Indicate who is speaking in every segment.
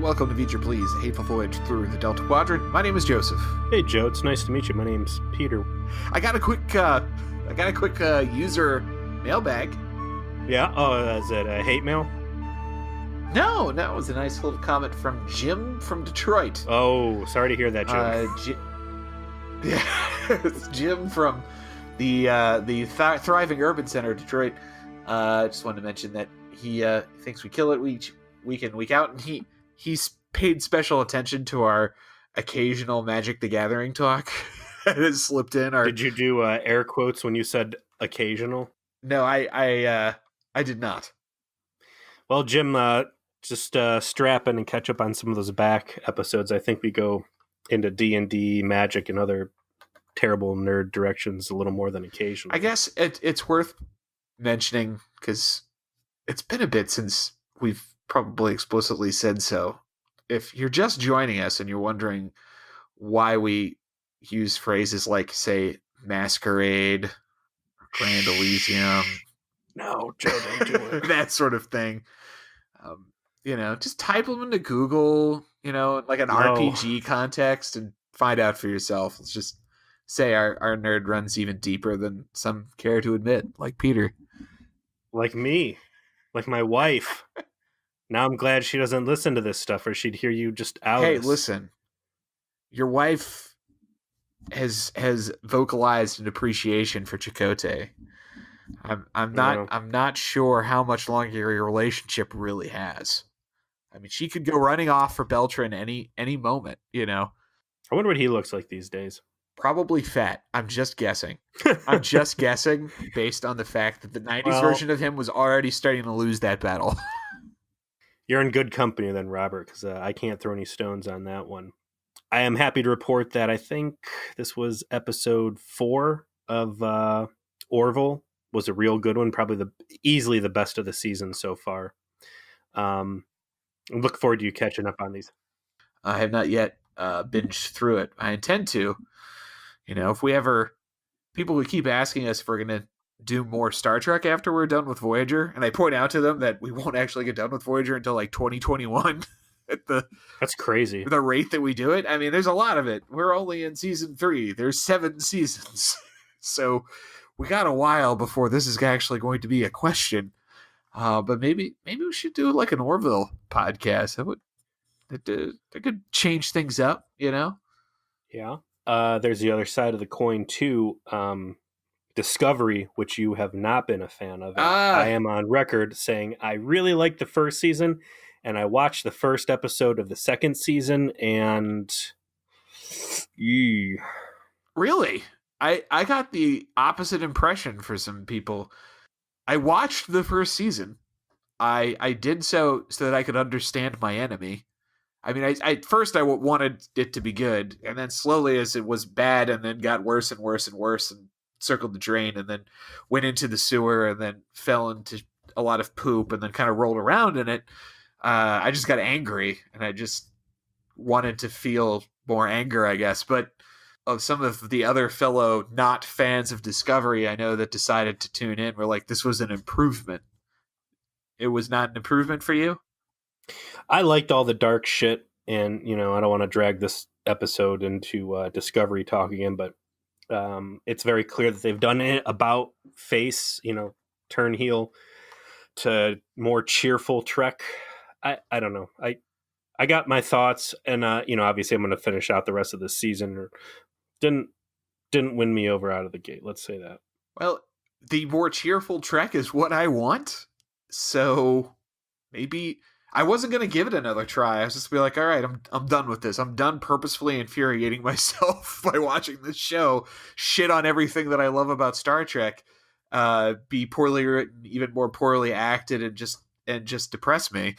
Speaker 1: welcome to Feature Please, a hateful voyage through the Delta Quadrant. My name is Joseph.
Speaker 2: Hey Joe, it's nice to meet you. My name's Peter.
Speaker 1: I got a quick user mailbag.
Speaker 2: Yeah? Oh, is it a hate mail?
Speaker 1: No, it was a nice little comment from Jim from Detroit.
Speaker 2: Oh, sorry to hear that, Jim.
Speaker 1: It's Jim from the thriving urban center of Detroit. Just wanted to mention that he thinks we kill it week in, week out, and he's paid special attention to our occasional Magic the Gathering talk. It has slipped in.
Speaker 2: Did you do air quotes when you said occasional?
Speaker 1: No, I did not.
Speaker 2: Well, Jim, just strap in and catch up on some of those back episodes. I think we go into D&D, Magic, and other terrible nerd directions a little more than occasional.
Speaker 1: I guess it's worth mentioning, because it's been a bit since we've probably explicitly said so. If you're just joining us and you're wondering why we use phrases like, say, masquerade, Grand Elysium,
Speaker 2: no, Joe, don't do it.
Speaker 1: that sort of thing, just type them into Google, like an RPG context, and find out for yourself. Let's just say our nerd runs even deeper than some care to admit, like Peter.
Speaker 2: Like me. Like my wife. Now I'm glad she doesn't listen to this stuff, or she'd hear you just out.
Speaker 1: Hey, listen. Your wife has vocalized an appreciation for Chakotay. I'm not sure how much longer your relationship really has. I mean, she could go running off for Beltran any moment, I
Speaker 2: wonder what he looks like these days.
Speaker 1: Probably fat. I'm just guessing. I'm just guessing based on the fact that the 90s version of him was already starting to lose that battle.
Speaker 2: You're in good company then, Robert, because I can't throw any stones on that one. I am happy to report that I think this was episode 4 of Orville. Was a real good one, probably easily the best of the season so far. Look forward to you catching up on these.
Speaker 1: I have not yet binged through it. I intend to. If we ever, people would keep asking us if we're going to do more Star Trek after we're done with Voyager, and I point out to them that we won't actually get done with Voyager until like 2021
Speaker 2: that's crazy.
Speaker 1: The rate that we do it. I mean, there's a lot of it. We're only in season 3. There's 7 seasons. So we got a while before this is actually going to be a question. But maybe we should do like an Orville podcast. That could change things up,
Speaker 2: Yeah. There's the other side of the coin too. Discovery, which you have not been a fan of. I am on record saying I really liked the first season, and I watched the first episode of the second season, and
Speaker 1: really, I got the opposite impression for some people. I watched the first season. I did so that I could understand my enemy. I mean, I first I wanted it to be good, and then slowly as it was bad, and then got worse and worse and worse, and circled the drain, and then went into the sewer, and then fell into a lot of poop, and then kind of rolled around in it. I just got angry, and I just wanted to feel more anger, I guess. But of some of the other fellow not fans of Discovery I know that decided to tune in were like, this was an improvement. It was not an improvement for you?
Speaker 2: I liked all the dark shit, and, I don't want to drag this episode into Discovery talk again, but it's very clear that they've done it about face, turn heel to more cheerful Trek. I don't know. I got my thoughts, and obviously I'm going to finish out the rest of the season. Or didn't win me over out of the gate. Let's say that.
Speaker 1: Well, the more cheerful Trek is what I want. So maybe I wasn't going to give it another try. I was just be like, all right, I'm done with this. I'm done purposefully infuriating myself by watching this show, shit on everything that I love about Star Trek, be poorly written, even more poorly acted, and just depress me.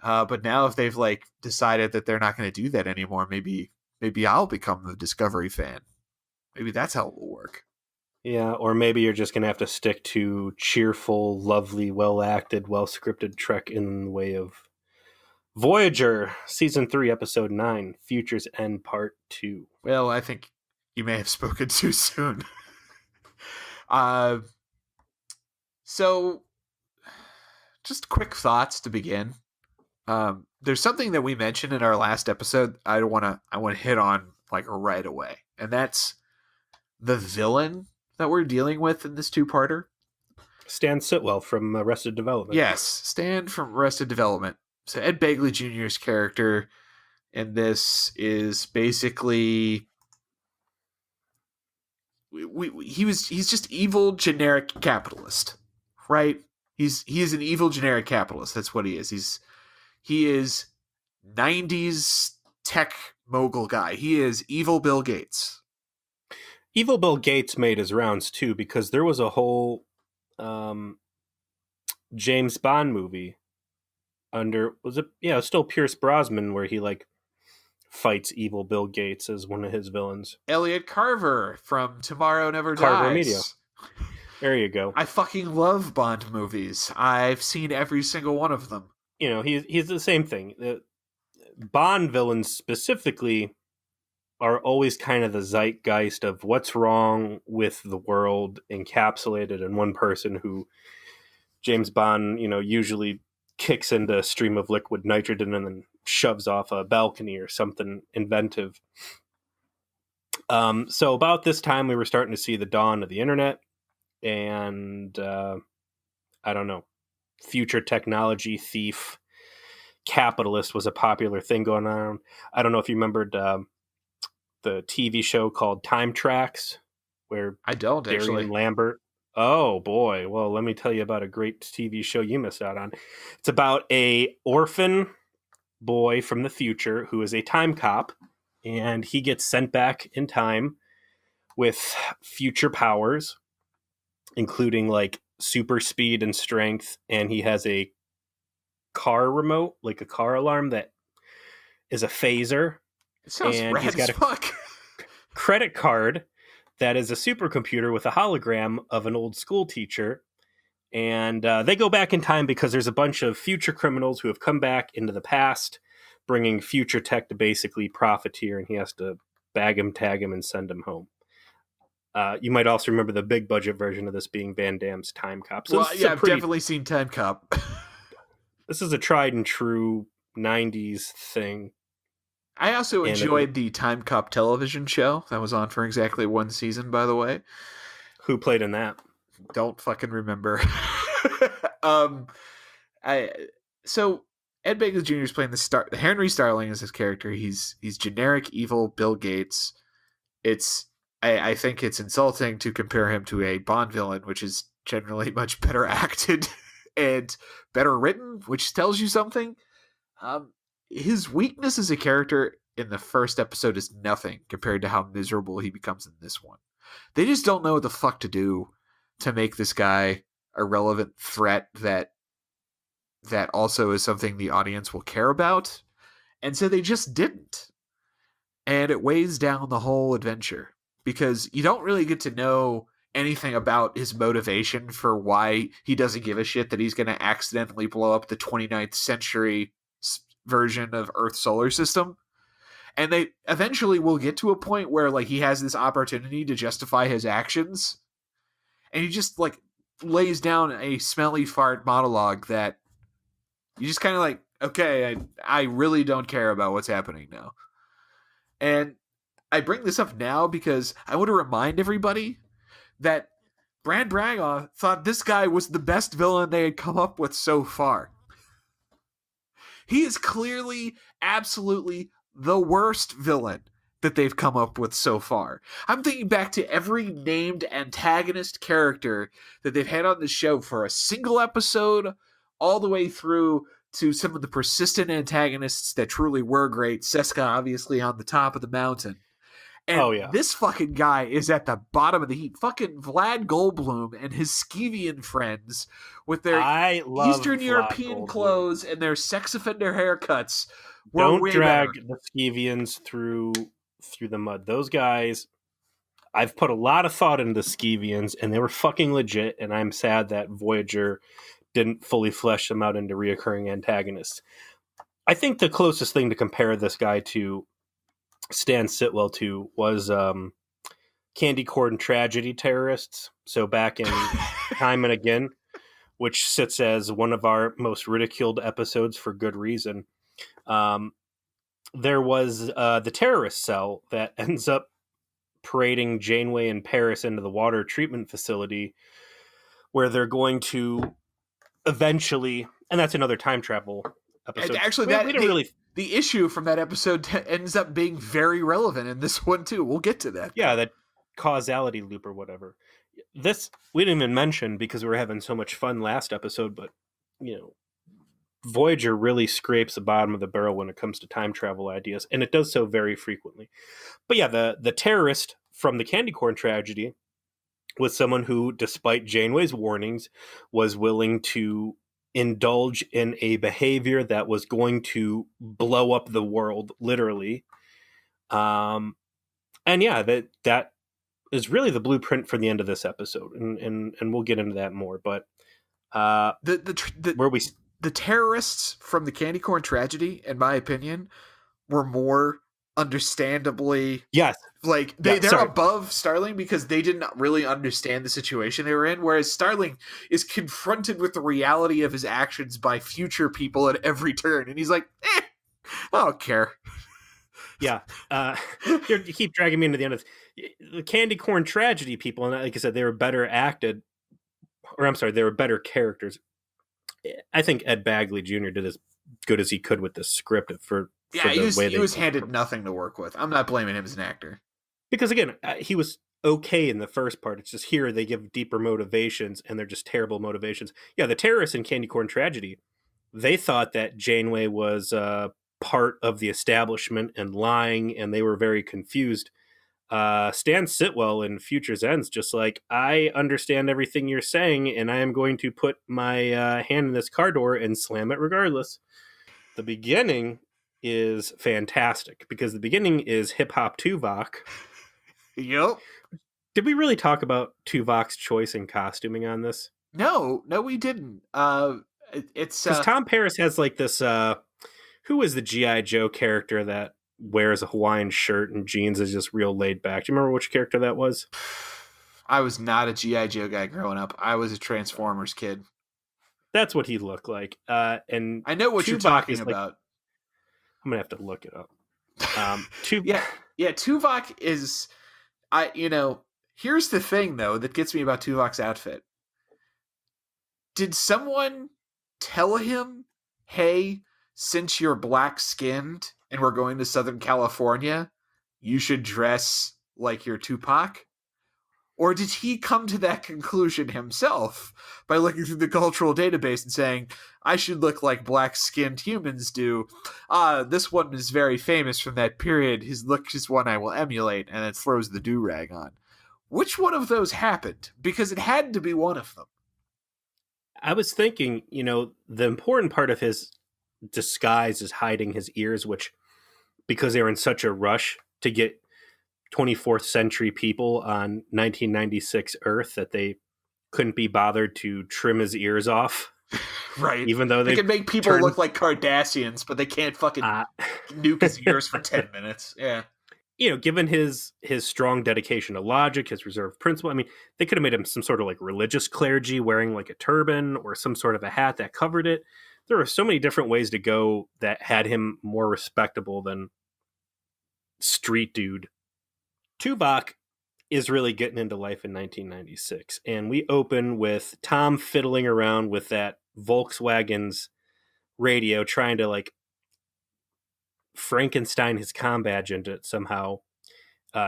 Speaker 1: But now if they've like decided that they're not going to do that anymore, maybe I'll become the Discovery fan. Maybe that's how it will work.
Speaker 2: Yeah, or maybe you're just going to have to stick to cheerful, lovely, well-acted, well-scripted Trek in the way of Voyager, Season 3, Episode 9, Future's End, Part 2.
Speaker 1: Well, I think you may have spoken too soon. So, just quick thoughts to begin. There's something that we mentioned in our last episode. I want to hit on like right away, and that's the villain that we're dealing with in this two-parter.
Speaker 2: Stan Sitwell from Arrested Development.
Speaker 1: Yes, Stan from Arrested Development. So Ed Begley Jr.'s character in this is basically he's just evil generic capitalist, right? He is an evil generic capitalist. That's what he is. He is 90s tech mogul guy. He is evil Bill Gates.
Speaker 2: Evil Bill Gates made his rounds too, because there was a whole James Bond movie it's still Pierce Brosnan, where he like fights evil Bill Gates as one of his villains.
Speaker 1: Elliot Carver from Tomorrow Never
Speaker 2: Carver
Speaker 1: Dies.
Speaker 2: Media. There you go.
Speaker 1: I fucking love Bond movies. I've seen every single one of them.
Speaker 2: You know, he's the same thing. The Bond villains specifically are always kind of the zeitgeist of what's wrong with the world encapsulated in one person who James Bond, usually kicks into a stream of liquid nitrogen and then shoves off a balcony or something inventive. So about this time, we were starting to see the dawn of the internet, and I don't know, future technology thief capitalist was a popular thing going on. I don't know if you remembered the TV show called Time Tracks, where
Speaker 1: I don't actually.
Speaker 2: Darian Lambert. Oh boy! Well, let me tell you about a great TV show you missed out on. It's about a orphan boy from the future who is a time cop, and he gets sent back in time with future powers, including like super speed and strength, and he has a car remote, like a car alarm that is a phaser.
Speaker 1: It sounds
Speaker 2: and
Speaker 1: rad
Speaker 2: he's got
Speaker 1: as fuck.
Speaker 2: Credit card that is a supercomputer with a hologram of an old school teacher. And they go back in time because there's a bunch of future criminals who have come back into the past, bringing future tech to basically profiteer, and he has to bag him, tag him, and send him home. You might also remember the big budget version of this being Van Damme's Time Cop. So
Speaker 1: I've definitely seen Time Cop.
Speaker 2: This is a tried and true 90s thing.
Speaker 1: I also enjoyed the Time Cop television show that was on for exactly one season, by the way.
Speaker 2: Who played in that?
Speaker 1: Don't fucking remember. So Ed Begley Jr. is playing the Henry Starling is his character. He's generic evil Bill Gates. I think it's insulting to compare him to a Bond villain, which is generally much better acted and better written, which tells you something. His weakness as a character in the first episode is nothing compared to how miserable he becomes in this one. They just don't know what the fuck to do to make this guy a relevant threat that also is something the audience will care about. And so they just didn't. And it weighs down the whole adventure because you don't really get to know anything about his motivation for why he doesn't give a shit that he's going to accidentally blow up the 29th century version of Earth's solar system. And they eventually will get to a point where like he has this opportunity to justify his actions, and he just like lays down a smelly fart monologue that you just kind of like, okay, I really don't care about what's happening now. And I bring this up now because I want to remind everybody that Brad Braga thought this guy was the best villain they had come up with so far. He is clearly, absolutely the worst villain that they've come up with so far. I'm thinking back to every named antagonist character that they've had on the show for a single episode, all the way through to some of the persistent antagonists that truly were great. Seska, obviously, on the top of the mountain. And this fucking guy is at the bottom of the heap. Fucking Vlad Goldblum and his Skeevian friends with their Eastern European clothes and their sex offender haircuts.
Speaker 2: Don't drag the Skeevians through the mud. Those guys, I've put a lot of thought into the Skeevians, and they were fucking legit, and I'm sad that Voyager didn't fully flesh them out into reoccurring antagonists. I think the closest thing to compare this guy to Stan Sitwell to was Candy Corn Tragedy Terrorists. So back in Time and Again, which sits as one of our most ridiculed episodes for good reason. There was the terrorist cell that ends up parading Janeway and Paris into the water treatment facility, where they're going to eventually, and that's another time travel episode.
Speaker 1: And actually,
Speaker 2: we didn't really.
Speaker 1: The issue from that episode ends up being very relevant in this one too. We'll get to that.
Speaker 2: Yeah, that causality loop or whatever. This we didn't even mention because we were having so much fun last episode, but Voyager really scrapes the bottom of the barrel when it comes to time travel ideas, and it does so very frequently. But yeah, the terrorist from the candy corn tragedy was someone who, despite Janeway's warnings, was willing to indulge in a behavior that was going to blow up the world, literally. And yeah, that is really the blueprint for the end of this episode, and we'll get into that more. But
Speaker 1: the terrorists from the candy corn tragedy, in my opinion, were more understandably they're above Starling because they didn't really understand the situation they were in, whereas Starling is confronted with the reality of his actions by future people at every turn, and he's like, I don't care.
Speaker 2: Yeah. You keep dragging me into the end of the candy corn tragedy people, and like I said, they were better acted, or I'm sorry, they were better characters. I think Ed Begley Jr. did as good as he could with the script
Speaker 1: he was handed nothing to work with. I'm not blaming him as an actor.
Speaker 2: Because again, he was okay in the first part. It's just here they give deeper motivations, and they're just terrible motivations. Yeah, the terrorists in Candy Corn Tragedy, they thought that Janeway was part of the establishment and lying, and they were very confused. Stan Sitwell in Future's Ends just like, I understand everything you're saying, and I am going to put my hand in this car door and slam it regardless. The beginning is fantastic because the beginning is hip hop Tuvok.
Speaker 1: Yep.
Speaker 2: Did we really talk about Tuvok's choice in costuming on this?
Speaker 1: No, we didn't. It's
Speaker 2: because Tom Paris has like this. Who is the G.I. Joe character that wears a Hawaiian shirt and jeans is just real laid back? Do you remember which character that was?
Speaker 1: I was not a G.I. Joe guy growing up. I was a Transformers kid.
Speaker 2: That's what he looked like. And
Speaker 1: I know what you're talking about.
Speaker 2: I'm gonna have to look it up.
Speaker 1: Tuvok is, here's the thing though that gets me about Tuvok's outfit. Did someone tell him, hey, since you're black skinned and we're going to Southern California, you should dress like you're Tupac? Or did he come to that conclusion himself by looking through the cultural database and saying, I should look like black-skinned humans do? This one is very famous from that period. His look is one I will emulate, and it throws the do-rag on. Which one of those happened? Because it had to be one of them.
Speaker 2: I was thinking, the important part of his disguise is hiding his ears, which, because they were in such a rush to get 24th century people on 1996 Earth that they couldn't be bothered to trim his ears off.
Speaker 1: Right.
Speaker 2: Even though
Speaker 1: they can make people look like Cardassians, but they can't fucking nuke his ears for 10 minutes. Yeah.
Speaker 2: Given his strong dedication to logic, his reserved principle, I mean, they could have made him some sort of like religious clergy wearing like a turban or some sort of a hat that covered it. There are so many different ways to go that had him more respectable than street dude. Tuvok is really getting into life in 1996, and we open with Tom fiddling around with that Volkswagen's radio, trying to like Frankenstein his comm badge into it somehow,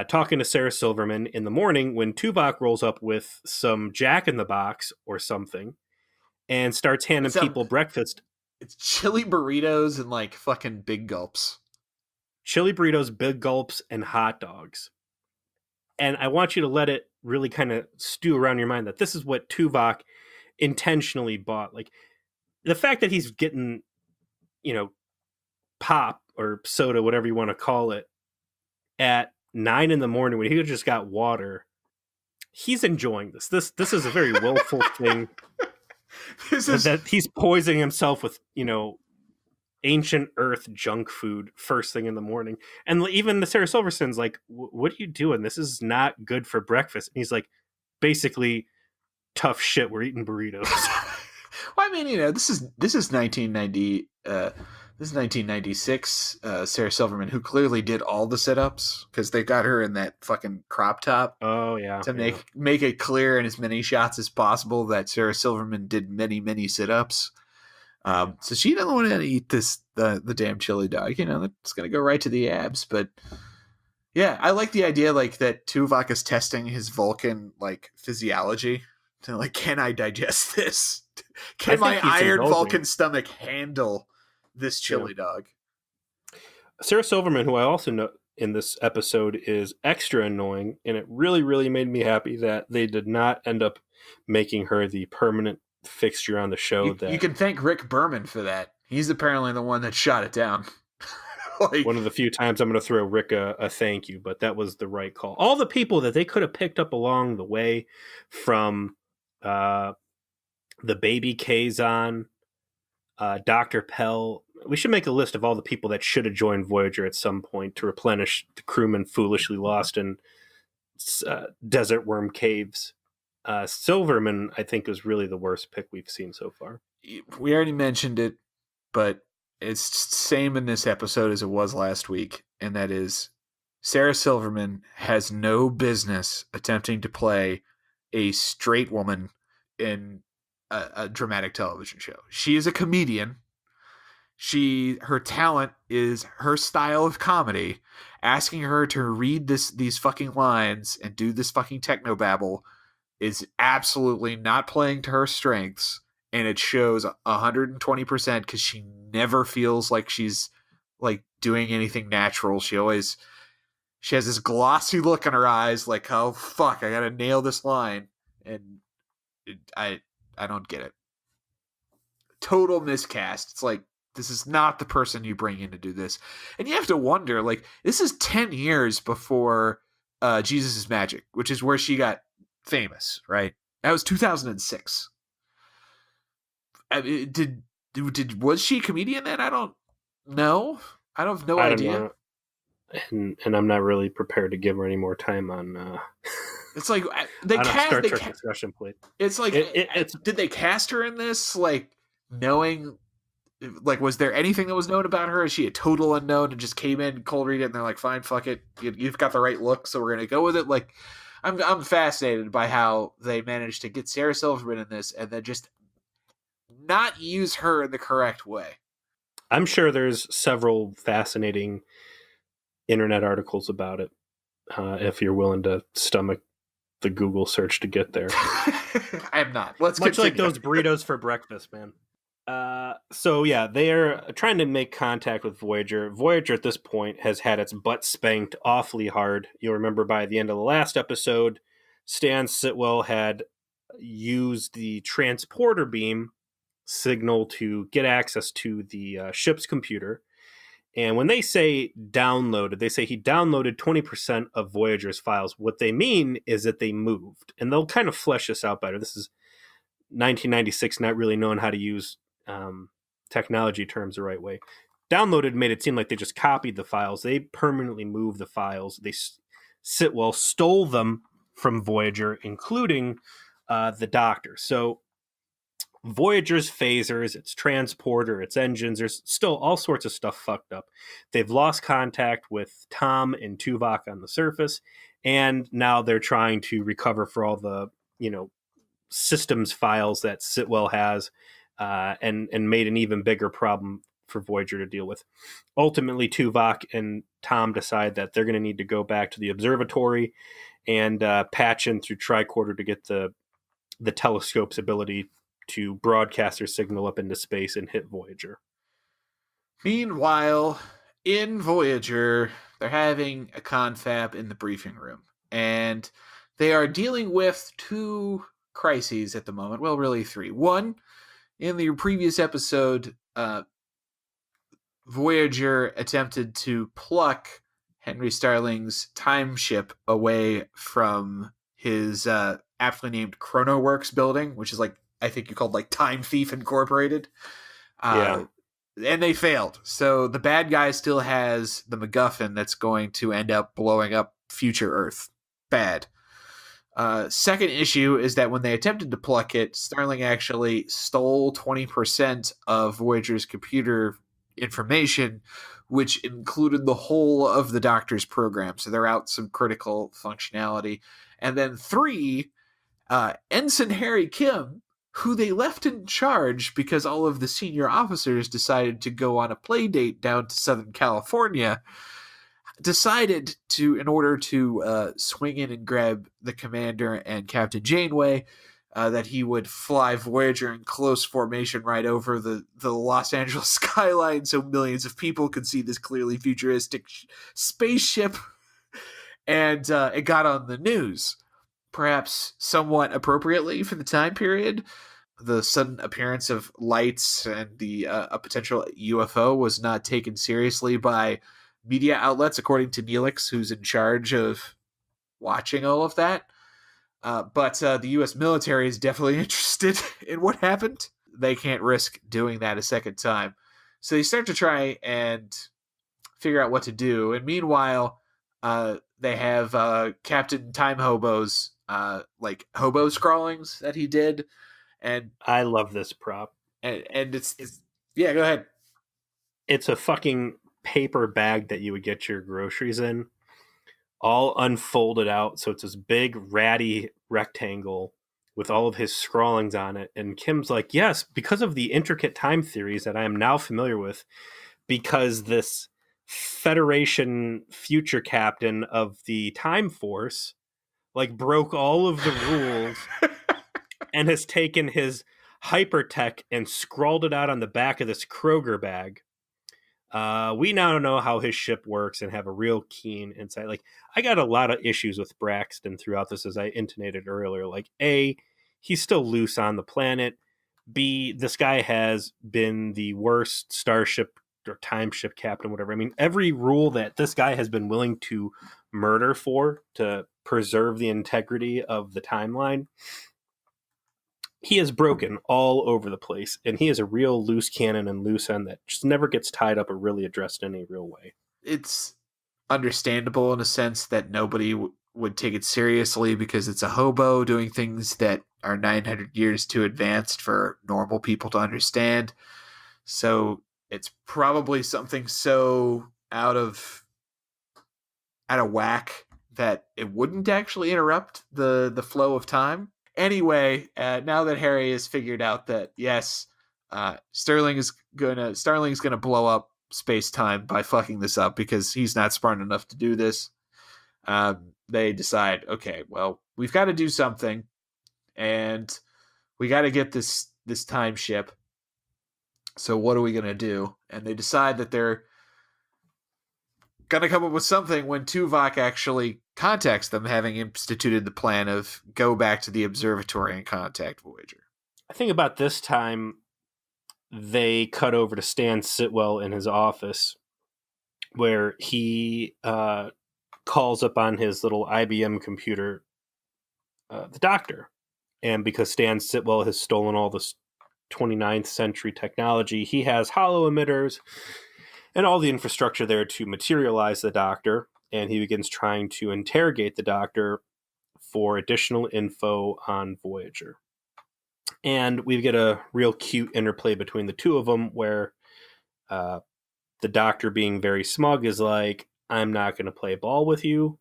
Speaker 2: talking to Sarah Silverman in the morning when Tuvok rolls up with some Jack in the Box or something and starts handing people breakfast.
Speaker 1: It's chili burritos and like fucking big gulps.
Speaker 2: Chili burritos, big gulps, and hot dogs. And I want you to let it really kind of stew around your mind that this is what Tuvok intentionally bought. Like the fact that he's getting, pop or soda, whatever you want to call it, at 9 a.m. when he just got water. He's enjoying this. This is a very willful thing. That he's poisoning himself with, ancient Earth junk food first thing in the morning. And even the Sarah Silverson's like, what are you doing? This is not good for breakfast. And he's like, basically, tough shit. We're eating burritos.
Speaker 1: Well, I mean, this is 1990. This is 1996. Sarah Silverman, who clearly did all the sit-ups because they got her in that fucking crop top
Speaker 2: Oh yeah,
Speaker 1: to
Speaker 2: yeah.
Speaker 1: make it clear in as many shots as possible that Sarah Silverman did many sit-ups. So she doesn't want to eat the damn chili dog. That's gonna go right to the abs. But yeah, I like the idea like that Tuvok is testing his Vulcan like physiology to like, can I digest this? Can my iron Vulcan stomach handle this chili dog?
Speaker 2: Sarah Silverman, who I also know in this episode, is extra annoying, and it really, really made me happy that they did not end up making her the permanent fixture on the show.
Speaker 1: You can thank Rick Berman for that. He's apparently the one that shot it down.
Speaker 2: Like, one of the few times I'm going to throw Rick a thank you, but that was the right call. All the people that they could have picked up along the way, from the baby Kazon, Dr. Pell. We should make a list of all the people that should have joined Voyager at some point to replenish the crewmen foolishly lost in desert worm caves. Silverman, I think, is really the worst pick we've seen so far.
Speaker 1: We already mentioned it, but it's same in this episode as it was last week, and that is Sarah Silverman has no business attempting to play a straight woman in a dramatic television show. She is a comedian. Her talent is her style of comedy. Asking her to read these fucking lines and do this fucking technobabble is absolutely not playing to her strengths, and it shows 120% because she never feels like she's like doing anything natural. She has this glossy look in her eyes, like, oh fuck, I gotta nail this line, and I don't get it. Total miscast. It's like, this is not the person you bring in to do this. And you have to wonder, like, this is 10 years before Jesus is Magic, which is where she got famous, right? That was 2006. I mean, was she a comedian then? I don't know. I don't have no idea.
Speaker 2: And I'm not really prepared to give her any more time on.
Speaker 1: It's like they cast
Speaker 2: Star Trek discussion plate.
Speaker 1: It's like did they cast her in this like knowing? Like, was there anything that was known about her? Is she a total unknown and just came in, cold read it, and they're like, fine, fuck it, you've got the right look, so we're gonna go with it? Like, I'm fascinated by how they managed to get Sarah Silverman in this and then just not use her in the correct way.
Speaker 2: I'm sure there's several fascinating internet articles about it, if you're willing to stomach the Google search to get there.
Speaker 1: I am not. Let's
Speaker 2: much continue. Like those burritos for breakfast, man. So yeah, they are trying to make contact with Voyager. Voyager at this point has had its butt spanked awfully hard. You'll remember by the end of the last episode, Stan Sitwell had used the transporter beam signal to get access to the ship's computer. And when they say downloaded, they say he downloaded 20% of Voyager's files. What they mean is that they moved. And they'll kind of flesh this out better. This is 1996, not really knowing how to use technology terms the right way. Downloaded made it seem like they just copied the files. They permanently moved the files. Sitwell stole them from Voyager, including the Doctor. So Voyager's phasers, its transporter, its engines, there's still all sorts of stuff fucked up. They've lost contact with Tom and Tuvok on the surface, and now they're trying to recover for all the, systems files that Sitwell has, and made an even bigger problem for Voyager to deal with. Ultimately, Tuvok and Tom decide that they're going to need to go back to the observatory and patch in through tricorder to get the telescope's ability to broadcast their signal up into space and hit Voyager.
Speaker 1: Meanwhile, in Voyager, they're having a confab in the briefing room, and they are dealing with two crises at the moment. Well, really three. One, in the previous episode, Voyager attempted to pluck Henry Starling's Timeship away from his aptly named ChronoWorks building, which is like, I think you called like Time Thief Incorporated. And they failed. So the bad guy still has the MacGuffin that's going to end up blowing up future Earth. Bad. Second issue is that when they attempted to pluck it, Starling actually stole 20% of Voyager's computer information, which included the whole of the Doctor's program. So they're out some critical functionality. And then 3, Ensign Harry Kim, who they left in charge because all of the senior officers decided to go on a play date down to Southern California, decided to, in order to swing in and grab the commander and Captain Janeway, that he would fly Voyager in close formation right over the Los Angeles skyline so millions of people could see this clearly futuristic spaceship. And it got on the news, perhaps somewhat appropriately for the time period. The sudden appearance of lights and the a potential UFO was not taken seriously by media outlets, according to Neelix, who's in charge of watching all of that. But the U.S. military is definitely interested in what happened. They can't risk doing that a second time. So they start to try and figure out what to do. And meanwhile, they have Captain Time Hobo's like hobo scrawlings that he did. And
Speaker 2: I love this prop.
Speaker 1: And it's yeah, go ahead.
Speaker 2: It's a fucking paper bag that you would get your groceries in, all unfolded out, so it's this big ratty rectangle with all of his scrawlings on it. And Kim's like, yes, because of the intricate time theories that I am now familiar with, because this Federation future captain of the Time Force like broke all of the rules and has taken his hypertech and scrawled it out on the back of this Kroger bag. We now know how his ship works and have a real keen insight. Like, I got a lot of issues with Braxton throughout this, as I intonated earlier. Like, A, he's still loose on the planet. B, this guy has been the worst starship or timeship captain, whatever. I mean, every rule that this guy has been willing to murder for to preserve the integrity of the timeline, he is broken all over the place, and he is a real loose cannon and loose end that just never gets tied up or really addressed in any real way.
Speaker 1: It's understandable in a sense that nobody would take it seriously because it's a hobo doing things that are 900 years too advanced for normal people to understand. So it's probably something so out of whack that it wouldn't actually interrupt the flow of time. Anyway, now that Harry has figured out that yes, Starling's gonna blow up space-time by fucking this up because he's not smart enough to do this, they decide, okay, well, we've got to do something, and we got to get this time ship. So what are we gonna do? And they decide that they're gonna come up with something when Tuvok actually contacts them, having instituted the plan of go back to the observatory and contact Voyager.
Speaker 2: I think about this time, they cut over to Stan Sitwell in his office, where he calls up on his little IBM computer the Doctor. And because Stan Sitwell has stolen all this 29th century technology, he has hollow emitters and all the infrastructure there to materialize the Doctor. And he begins trying to interrogate the Doctor for additional info on Voyager. And we get a real cute interplay between the two of them where the Doctor, being very smug, is like, I'm not going to play ball with you.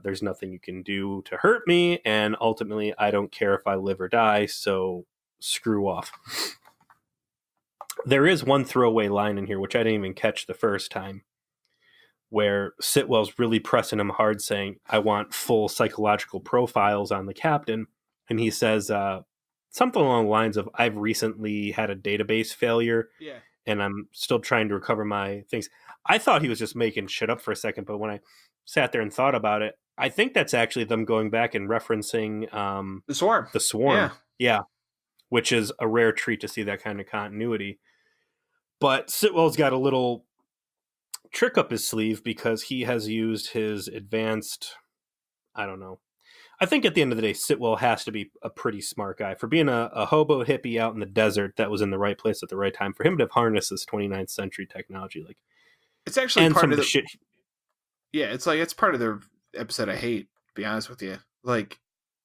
Speaker 2: There's nothing you can do to hurt me. And ultimately, I don't care if I live or die, so screw off. There is one throwaway line in here, which I didn't even catch the first time, where Sitwell's really pressing him hard, saying, I want full psychological profiles on the captain. And he says something along the lines of, I've recently had a database failure, and I'm still trying to recover my things. I thought he was just making shit up for a second, but when I sat there and thought about it, I think that's actually them going back and referencing
Speaker 1: The Swarm.
Speaker 2: The Swarm. Yeah. Which is a rare treat to see that kind of continuity. But Sitwell's got a little trick up his sleeve because he has used his advanced, I don't know. I think at the end of the day, Sitwell has to be a pretty smart guy. For being a hobo hippie out in the desert that was in the right place at the right time, for him to have harnessed this 29th century technology, like,
Speaker 1: it's actually part of the
Speaker 2: shit.
Speaker 1: Yeah, it's part of the episode I hate, to be honest with you. like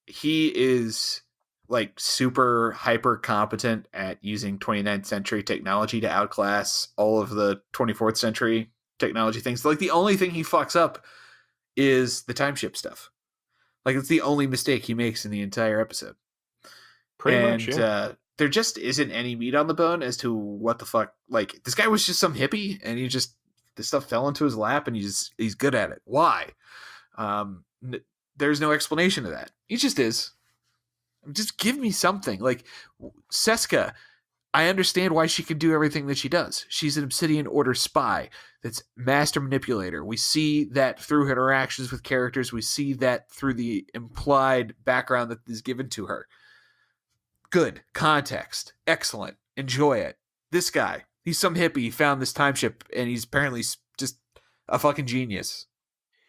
Speaker 1: he is like super hyper competent at using 29th century technology to outclass all of the 24th century technology things. Like the only thing he fucks up is the timeship stuff. Like it's the only mistake he makes in the entire episode.
Speaker 2: Pretty much, yeah.
Speaker 1: There just isn't any meat on the bone as to what the fuck. Like this guy was just some hippie, and this stuff fell into his lap, and he's good at it. Why? There's no explanation to that. He just is. Just give me something. Like Seska, I understand why she can do everything that she does. She's an Obsidian Order spy that's master manipulator. We see that through her interactions with characters. We see that through the implied background that is given to her. Good. Context. Excellent. Enjoy it. This guy, he's some hippie. He found this timeship, and he's apparently just a fucking genius.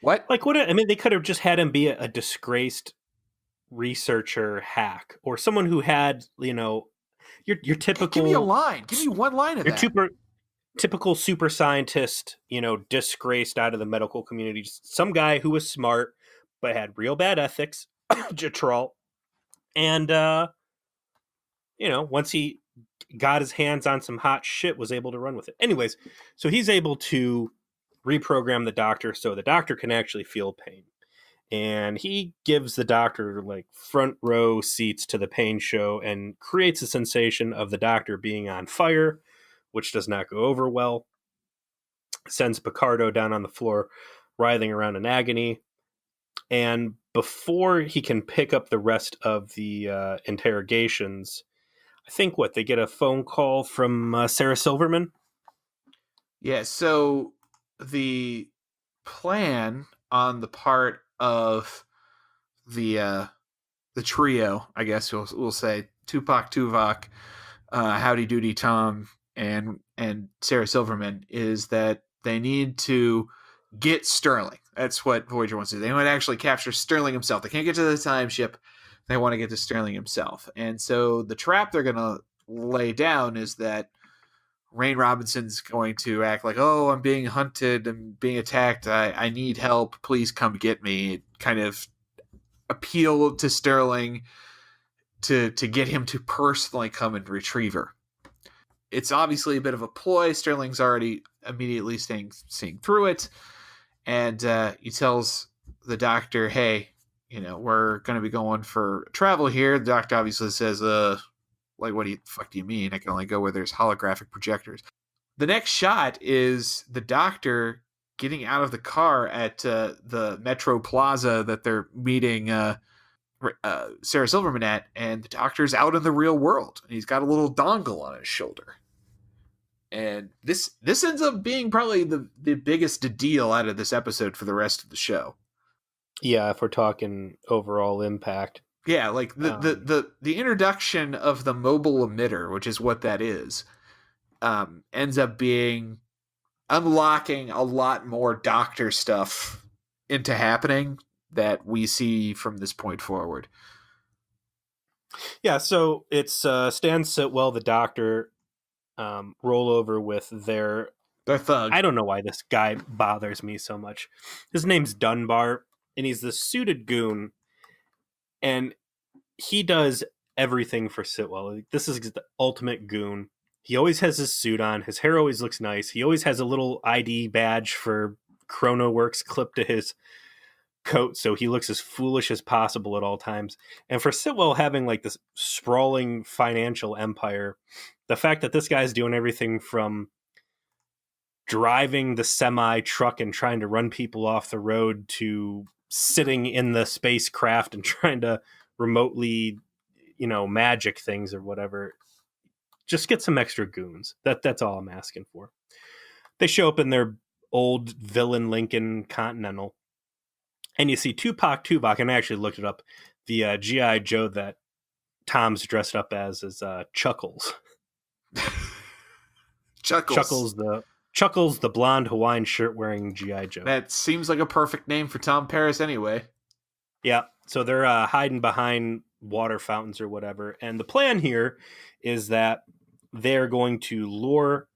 Speaker 1: What?
Speaker 2: Like, what? I mean, they could have just had him be a disgraced researcher hack, or someone who had, your typical.
Speaker 1: Give me a line. Give me one line of that.
Speaker 2: Typical super scientist, disgraced out of the medical community. Just some guy who was smart but had real bad ethics, Jatral, and once he got his hands on some hot shit, was able to run with it. Anyways, so he's able to reprogram the doctor so the doctor can actually feel pain. And he gives the doctor like front row seats to the pain show and creates a sensation of the doctor being on fire, which does not go over well. Sends Picardo down on the floor, writhing around in agony. And before he can pick up the rest of the interrogations, I think they get a phone call from Sarah Silverman.
Speaker 1: Yeah, so the plan on the part of the trio, I guess we'll say Tupac, Tuvok, Howdy Doody Tom, and Sarah Silverman, is that they need to get Sterling. That's what Voyager wants to do. They want to actually capture Sterling himself. They can't get to the time ship. They want to get to Sterling himself. And so the trap they're going to lay down is that Rain Robinson's going to act like, oh, I'm being hunted, I'm being attacked, I need help, please come get me. Kind of appeal to Sterling to get him to personally come and retrieve her. It's obviously a bit of a ploy. Sterling's already immediately seeing through it. And he tells the doctor, hey, we're going to be going for travel here. The doctor obviously says, like, what the fuck do you mean? I can only go where there's holographic projectors. The next shot is the doctor getting out of the car at the Metro Plaza that they're meeting Sarah Silverman at, and the doctor's out in the real world. And he's got a little dongle on his shoulder. And this ends up being probably the biggest deal out of this episode for the rest of the show.
Speaker 2: Yeah, if we're talking overall impact.
Speaker 1: Yeah, like the introduction of the mobile emitter, which is what that is, ends up being unlocking a lot more doctor stuff into happening that we see from this point forward.
Speaker 2: Yeah, so it's Stan Sitwell, the doctor, roll over with their
Speaker 1: thug.
Speaker 2: I don't know why this guy bothers me so much. His name's Dunbar, and he's the suited goon, and he does everything for Sitwell. This is the ultimate goon. He always has his suit on. His hair always looks nice. He always has a little ID badge for ChronoWorks clipped to his coat, so he looks as foolish as possible at all times. And for Sitwell having like this sprawling financial empire, the fact that this guy's doing everything from driving the semi truck and trying to run people off the road to sitting in the spacecraft and trying to remotely, magic things or whatever. Just get some extra goons. That's all I'm asking for. They show up in their old villain Lincoln Continental, and you see Tupac Tuvok, and I actually looked it up. The G.I. Joe that Tom's dressed up as is Chuckles.
Speaker 1: Chuckles.
Speaker 2: Chuckles, the blonde Hawaiian shirt wearing G.I. Joe.
Speaker 1: That seems like a perfect name for Tom Paris anyway.
Speaker 2: Yeah, so they're hiding behind water fountains or whatever. And the plan here is that they're going to lure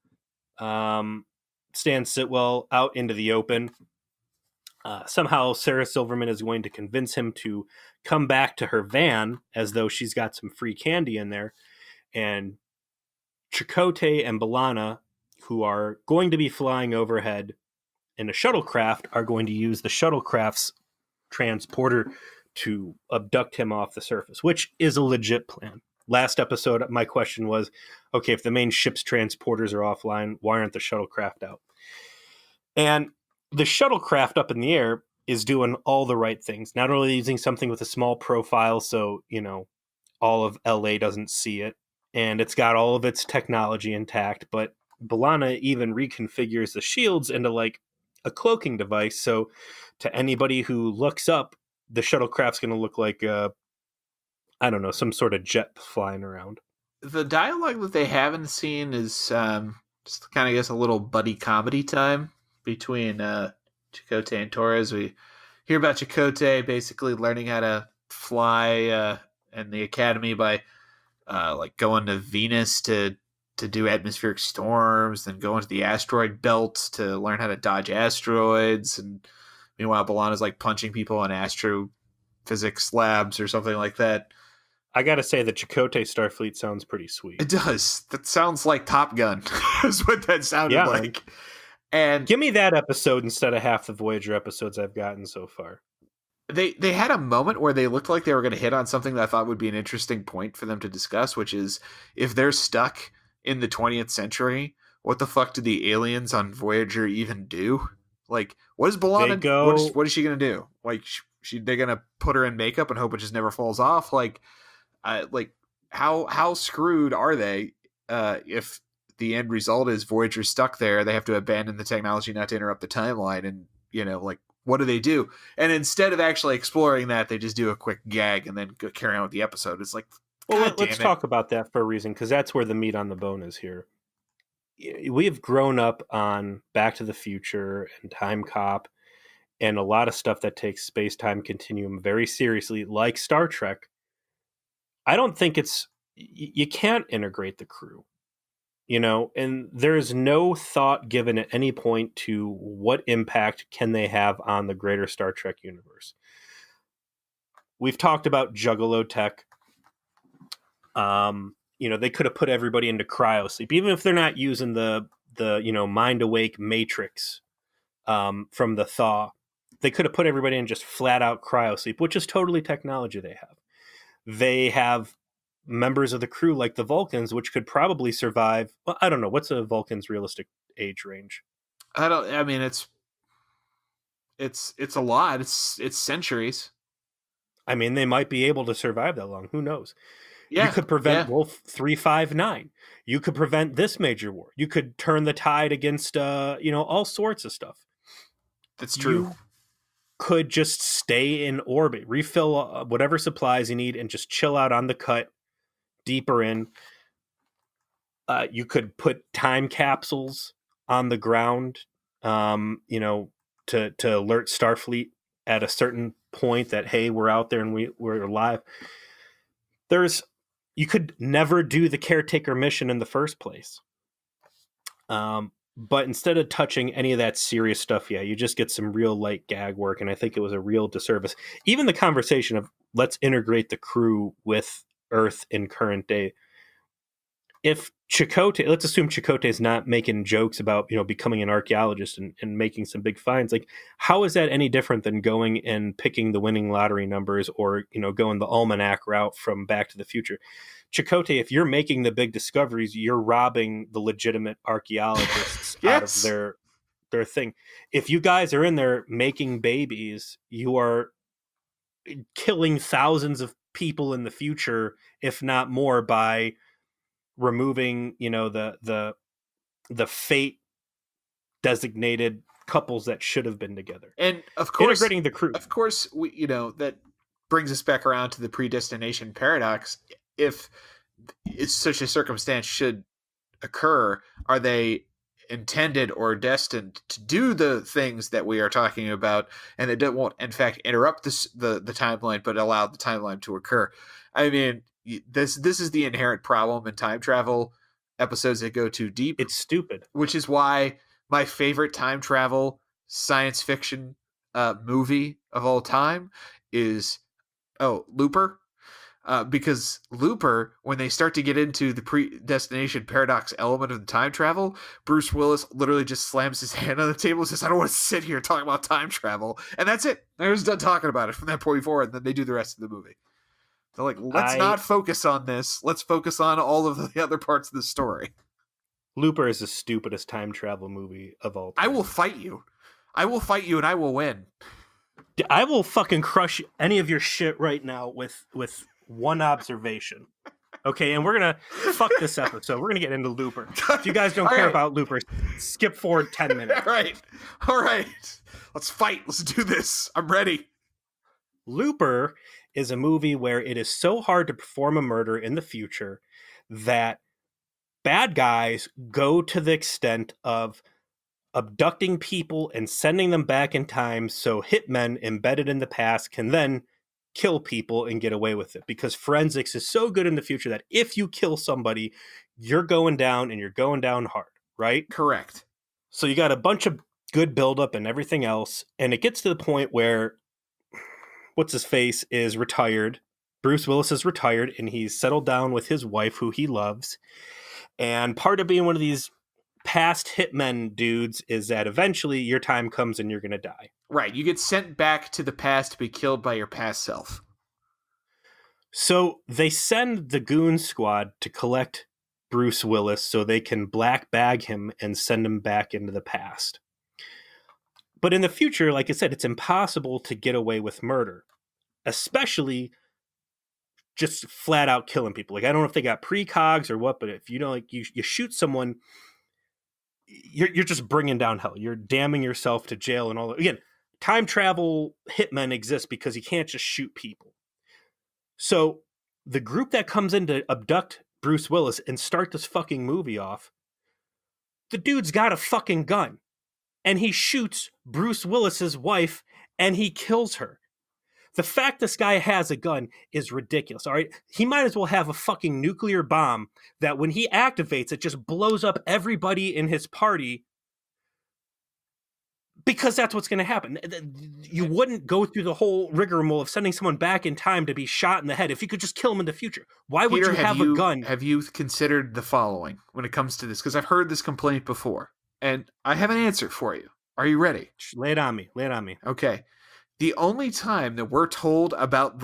Speaker 2: Stan Sitwell out into the open. Somehow Sarah Silverman is going to convince him to come back to her van as though she's got some free candy in there. And Chakotay and B'Elanna, who are going to be flying overhead in a shuttlecraft, are going to use the shuttlecraft's transporter to abduct him off the surface, which is a legit plan. Last episode, my question was, okay, if the main ship's transporters are offline, why aren't the shuttlecraft out? And the shuttlecraft up in the air is doing all the right things, not only using something with a small profile so, all of LA doesn't see it, and it's got all of its technology intact, but B'Elanna even reconfigures the shields into like a cloaking device, so to anybody who looks up, the shuttlecraft's going to look like I don't know, some sort of jet flying around.
Speaker 1: The dialogue that they haven't seen is just kind of, I guess, a little buddy comedy time between Chakotay and Torres. We hear about Chakotay basically learning how to fly in the academy by like going to Venus to do atmospheric storms, then going to the asteroid belt to learn how to dodge asteroids, and meanwhile B'Elanna's like punching people in astrophysics labs or something like that.
Speaker 2: I gotta say, the Chakotay Starfleet sounds pretty sweet.
Speaker 1: It does. That sounds like Top Gun. Is what that sounded like. And
Speaker 2: give me that episode instead of half the Voyager episodes I've gotten so far.
Speaker 1: They had a moment where they looked like they were going to hit on something that I thought would be an interesting point for them to discuss, which is if they're stuck in the 20th century, what the fuck do the aliens on Voyager even do? Like, what is B'Elanna? What is she going to do? Like, they're going to put her in makeup and hope it just never falls off? Like how screwed are they if the end result is Voyager's stuck there? They have to abandon the technology not to interrupt the timeline, and like, what do they do? And instead of actually exploring that, they just do a quick gag and then carry on with the episode. It's like,
Speaker 2: well, let's talk about that for a reason, because that's where the meat on the bone is here. We have grown up on Back to the Future and Time Cop and a lot of stuff that takes space-time continuum very seriously, like Star Trek. I don't think you can't integrate the crew, and there's no thought given at any point to what impact can they have on the greater Star Trek universe. We've talked about Juggalo tech. They could have put everybody into cryosleep, even if they're not using the mind awake matrix from the thaw. They could have put everybody in just flat out cryosleep, which is totally technology they have. They have members of the crew like the Vulcans, which could probably survive. Well, I don't know. What's a Vulcan's realistic age range?
Speaker 1: I mean, it's a lot. It's centuries.
Speaker 2: I mean, they might be able to survive that long. Who knows?
Speaker 1: Yeah,
Speaker 2: you could prevent Wolf 359. You could prevent this major war. You could turn the tide against, all sorts of stuff.
Speaker 1: That's true.
Speaker 2: You could just stay in orbit, refill whatever supplies you need, and just chill out on the cut deeper in. You could put time capsules on the ground, to alert Starfleet at a certain point that, hey, we're out there and we're alive. You could never do the caretaker mission in the first place. But instead of touching any of that serious stuff, you just get some real light gag work, and I think it was a real disservice. Even the conversation of let's integrate the crew with Earth in current day. If Chakotay, let's assume Chakotay is not making jokes about becoming an archaeologist and making some big finds. Like, how is that any different than going and picking the winning lottery numbers or going the almanac route from Back to the Future? Chakotay, if you're making the big discoveries, you're robbing the legitimate archaeologists out of their thing. If you guys are in there making babies, you are killing thousands of people in the future, if not more, by removing the fate designated couples that should have been together,
Speaker 1: and of course
Speaker 2: integrating the crew.
Speaker 1: Of course, we that brings us back around to the predestination paradox. If such a circumstance should occur, are they intended or destined to do the things that we are talking about, and that won't in fact interrupt the timeline, but allow the timeline to occur? I mean, this is the inherent problem in time travel episodes that go too deep.
Speaker 2: It's stupid.
Speaker 1: Which is why my favorite time travel science fiction movie of all time is Looper. Because Looper, when they start to get into the predestination paradox element of the time travel, Bruce Willis literally just slams his hand on the table and says, I don't want to sit here talking about time travel. And that's it. They're just done talking about it from that point forward. And then they do the rest of the movie. They're like, let's not focus on this. Let's focus on all of the other parts of the story.
Speaker 2: Looper is the stupidest time travel movie of all time.
Speaker 1: I will fight you. I will fight you and I will win.
Speaker 2: I will fucking crush any of your shit right now with one observation. Okay, and we're gonna fuck this episode. We're gonna get into Looper. If you guys don't care about Looper, skip forward 10 minutes.
Speaker 1: All right. Let's fight. Let's do this. I'm ready.
Speaker 2: Looper is a movie where it is so hard to perform a murder in the future that bad guys go to the extent of abducting people and sending them back in time so hitmen embedded in the past can then kill people and get away with it, because forensics is so good in the future that if you kill somebody, you're going down and you're going down hard, right?
Speaker 1: Correct.
Speaker 2: So you got a bunch of good buildup and everything else, and it gets to the point where what's his face is retired. Bruce Willis is retired and he's settled down with his wife who he loves. And part of being one of these past hitmen dudes is that eventually your time comes and you're going to die.
Speaker 1: Right. You get sent back to the past to be killed by your past self.
Speaker 2: So they send the goon squad to collect Bruce Willis so they can black bag him and send him back into the past. But in the future, like I said, it's impossible to get away with murder, especially just flat out killing people. Like, I don't know if they got precogs or what, but if you know, like you shoot someone, you're just bringing down hell. You're damning yourself to jail and all that. Again, time travel hitmen exist because you can't just shoot people. So the group that comes in to abduct Bruce Willis and start this fucking movie off, the dude's got a fucking gun and he shoots Bruce Willis's wife and he kills her. The fact this guy has a gun is ridiculous, all right? He might as well have a fucking nuclear bomb that when he activates, it just blows up everybody in his party, because that's what's going to happen. You wouldn't go through the whole rigmarole of sending someone back in time to be shot in the head if you could just kill him in the future. Why would
Speaker 1: Peter,
Speaker 2: you have a gun?
Speaker 1: Have you considered the following when it comes to this? Because I've heard this complaint before, and I have an answer for you. Are you ready?
Speaker 2: Lay it on me.
Speaker 1: Okay. The only time that we're told about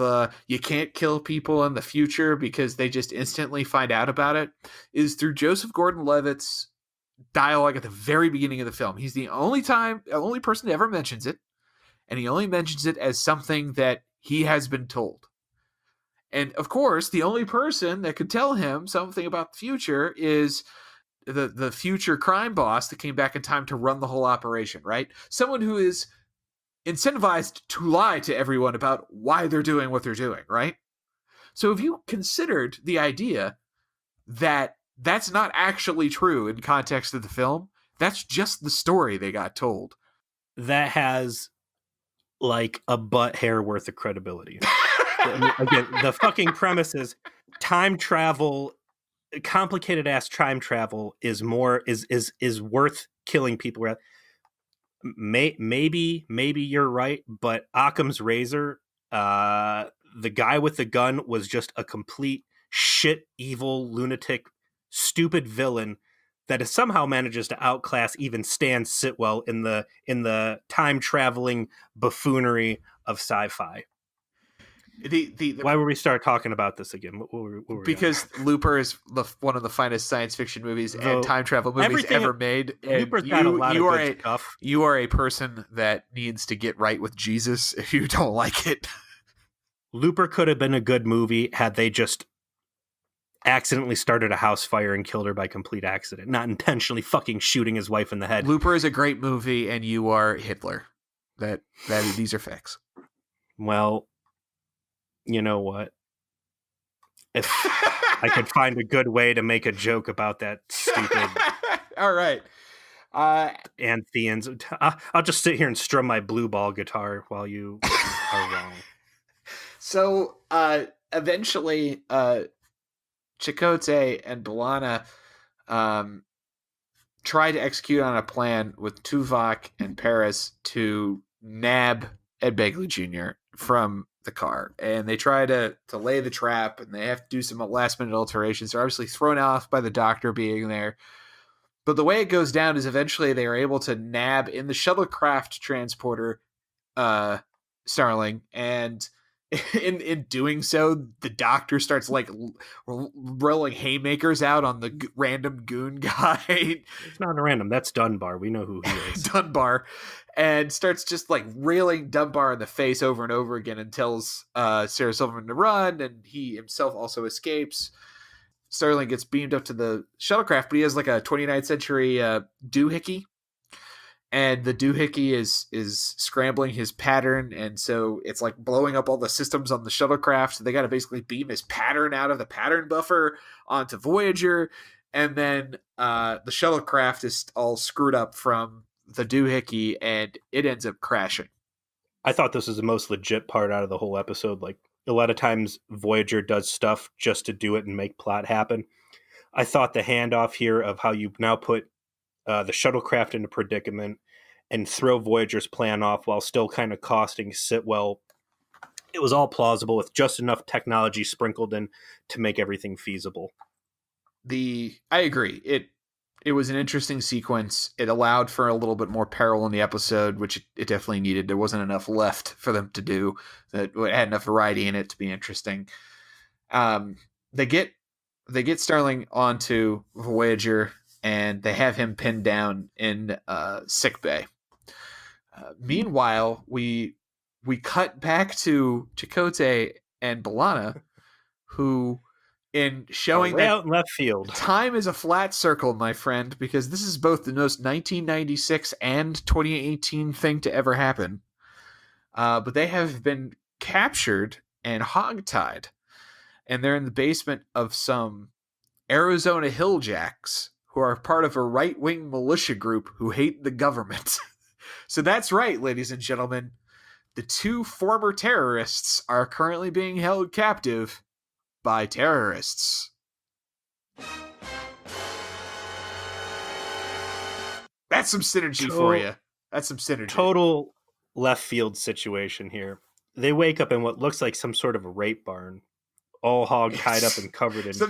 Speaker 1: you can't kill people in the future because they just instantly find out about it is through Joseph Gordon-Levitt's dialogue at the very beginning of the film. He's the only person that ever mentions it, and he only mentions it as something that he has been told. And of course, the only person that could tell him something about the future is the future crime boss that came back in time to run the whole operation, right? Someone who is incentivized to lie to everyone about why they're doing what they're doing, right? So if you considered the idea that that's not actually true in context of the film, that's just the story they got told.
Speaker 2: That has like a butt hair worth of credibility. Again, the fucking premise is time travel, complicated ass time travel is worth killing people. Maybe you're right, but Occam's razor, the guy with the gun was just a complete shit, evil, lunatic, stupid villain that somehow manages to outclass even Stan Sitwell in the time traveling buffoonery of sci-fi. Why would we start talking about this again? What were
Speaker 1: because Looper is one of the finest science fiction movies and time travel movies ever made.
Speaker 2: Looper's got a lot of good stuff.
Speaker 1: You are a person that needs to get right with Jesus if you don't like it.
Speaker 2: Looper could have been a good movie had they just accidentally started a house fire and killed her by complete accident, not intentionally fucking shooting his wife in the head.
Speaker 1: Looper is a great movie, and you are Hitler. These are facts.
Speaker 2: Well, you know what? If I could find a good way to make a joke about that stupid.
Speaker 1: All right.
Speaker 2: Antheans. I'll just sit here and strum my blue ball guitar while you are wrong.
Speaker 1: So eventually, Chakotay and B'Elanna try to execute on a plan with Tuvok and Paris to nab Ed Begley Jr. from the car, and they try to lay the trap, and they have to do some last minute alterations. They're obviously thrown off by the doctor being there. But the way it goes down is eventually they are able to nab in the shuttlecraft transporter Starling, and in doing so, the doctor starts like rolling haymakers out on the random goon guy.
Speaker 2: It's not a random. That's Dunbar. We know who he is.
Speaker 1: Dunbar, and starts just like railing Dunbar in the face over and over again and tells Sarah Silverman to run, and he himself also escapes. Starling gets beamed up to the shuttlecraft, but he has like a 29th century doohickey, and the doohickey is scrambling his pattern, and so it's like blowing up all the systems on the shuttlecraft. So they got to basically beam his pattern out of the pattern buffer onto Voyager, and then the shuttlecraft is all screwed up from the doohickey, and it ends up crashing.
Speaker 2: I thought this was the most legit part out of the whole episode. Like, a lot of times Voyager does stuff just to do it and make plot happen. I thought the handoff here of how you now put the shuttlecraft into predicament and throw Voyager's plan off while still kind of costing Sitwell, it was all plausible with just enough technology sprinkled in to make everything feasible.
Speaker 1: I agree. It was an interesting sequence. It allowed for a little bit more peril in the episode, which it definitely needed. There wasn't enough left for them to do that had enough variety in it to be interesting. They get Starling onto Voyager, and they have him pinned down in sickbay. Meanwhile, we cut back to Chakotay and B'Elanna, who, in showing that
Speaker 2: out in left field,
Speaker 1: time is a flat circle, my friend, because this is both the most 1996 and 2018 thing to ever happen. But they have been captured and hogtied, and they're in the basement of some Arizona Hilljacks who are part of a right-wing militia group who hate the government. So that's right, ladies and gentlemen. The two former terrorists are currently being held captive by terrorists. That's some synergy for you. That's some synergy.
Speaker 2: Total left field situation here. They wake up in what looks like some sort of a rape barn, all hog tied up and covered in dirt.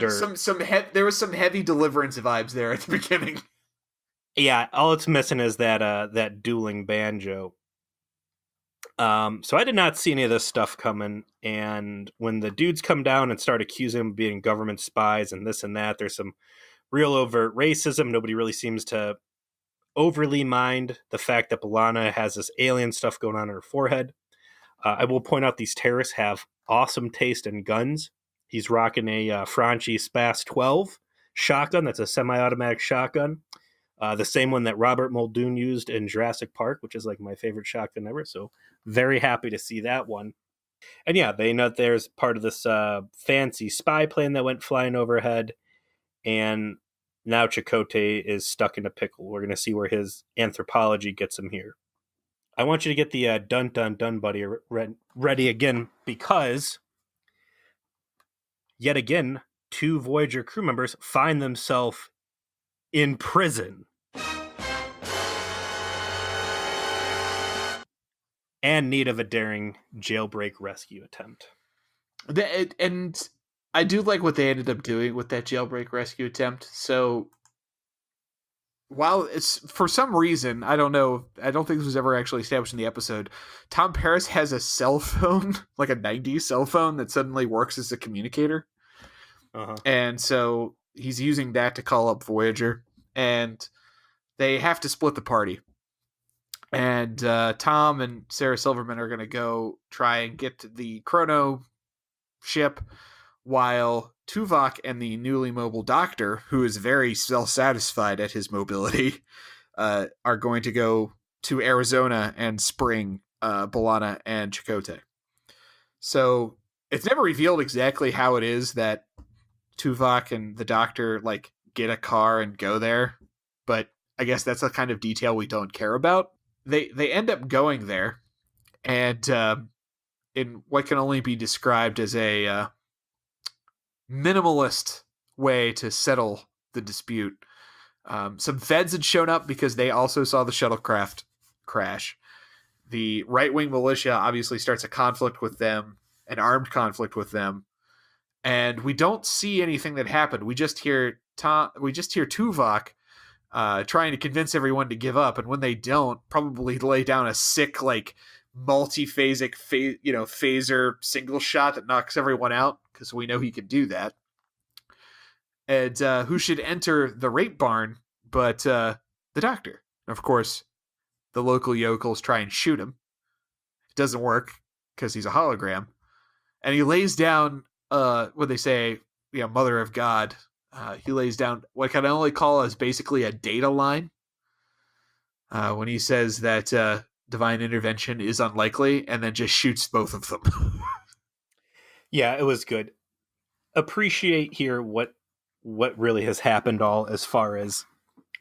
Speaker 1: There was some heavy Deliverance vibes there at the beginning.
Speaker 2: Yeah, all it's missing is that dueling banjo. So I did not see any of this stuff coming, and when the dudes come down and start accusing them of being government spies and this and that, there's some real overt racism. Nobody really seems to overly mind the fact that B'Elanna has this alien stuff going on in her forehead. I will point out these terrorists have awesome taste in guns. He's rocking a Franchi Spas 12 shotgun. That's a semi-automatic shotgun. The same one that Robert Muldoon used in Jurassic Park, which is like my favorite shotgun ever. So very happy to see that one. And yeah, they know there's part of this fancy spy plane that went flying overhead. And now Chakotay is stuck in a pickle. We're going to see where his anthropology gets him here. I want you to get the dun dun dun buddy ready again, because yet again, two Voyager crew members find themselves in prison and need of a daring jailbreak rescue attempt.
Speaker 1: And I do like what they ended up doing with that jailbreak rescue attempt. So while it's, for some reason, I don't know, I don't think this was ever actually established in the episode, Tom Paris has a cell phone, like a 90s cell phone that suddenly works as a communicator.
Speaker 2: Uh-huh.
Speaker 1: And so he's using that to call up Voyager, and they have to split the party. And Tom and Sarah Silverman are going to go try and get to the Chrono ship, while Tuvok and the newly mobile doctor, who is very self-satisfied at his mobility, are going to go to Arizona and spring B'Elanna and Chakotay. So it's never revealed exactly how it is that Tuvok and the doctor like get a car and go there, but I guess that's a kind of detail we don't care about. They end up going there, and in what can only be described as a minimalist way to settle the dispute. Some feds had shown up because they also saw the shuttlecraft crash. the right-wing militia obviously starts a conflict with them, an armed conflict with them, and we don't see anything that happened. We just hear Tuvok trying to convince everyone to give up, and when they don't, probably lay down a sick, like, multi-phasic phaser single shot that knocks everyone out, because we know he can do that. And who should enter the rape barn but the doctor? Of course, the local yokels try and shoot him. It doesn't work because he's a hologram, and he lays down what they say, Mother of God. He lays down what I can only call as basically a data line when he says that divine intervention is unlikely, and then just shoots both of them.
Speaker 2: Yeah, it was good. Appreciate here what really has happened all as far as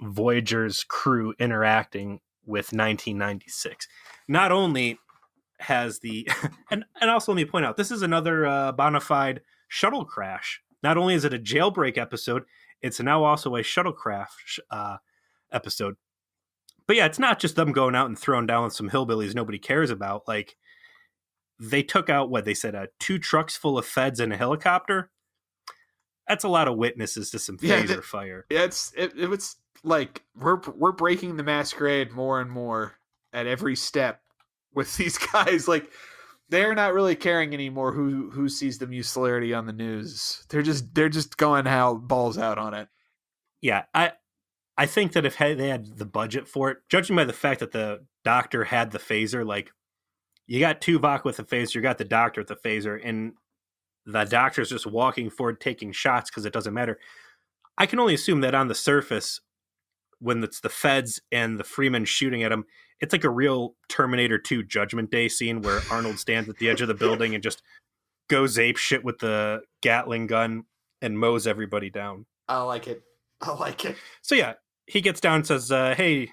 Speaker 2: Voyager's crew interacting with 1996. Not only has the and also let me point out, this is another bona fide shuttle crash. Not only is it a Jailbreak episode, it's now also a shuttlecraft episode. But yeah, it's not just them going out and throwing down with some hillbillies nobody cares about. Like, they took out, what they said, 2 trucks full of feds and a helicopter. That's a lot of witnesses to some phaser fire.
Speaker 1: It was like we're breaking the masquerade more and more at every step with these guys. Like, they're not really caring anymore who sees the mucility on the news. They're just going balls out on it.
Speaker 2: Yeah, I think that if they had the budget for it, judging by the fact that the doctor had the phaser, like, you got Tuvok with the phaser, you got the doctor with the phaser, and the doctor's just walking forward taking shots because it doesn't matter. I can only assume that on the surface, when it's the feds and the Freeman shooting at him, it's like a real Terminator 2 Judgment Day scene where Arnold stands at the edge of the building and just goes ape shit with the Gatling gun and mows everybody down.
Speaker 1: I like it.
Speaker 2: So yeah, he gets down and says, hey,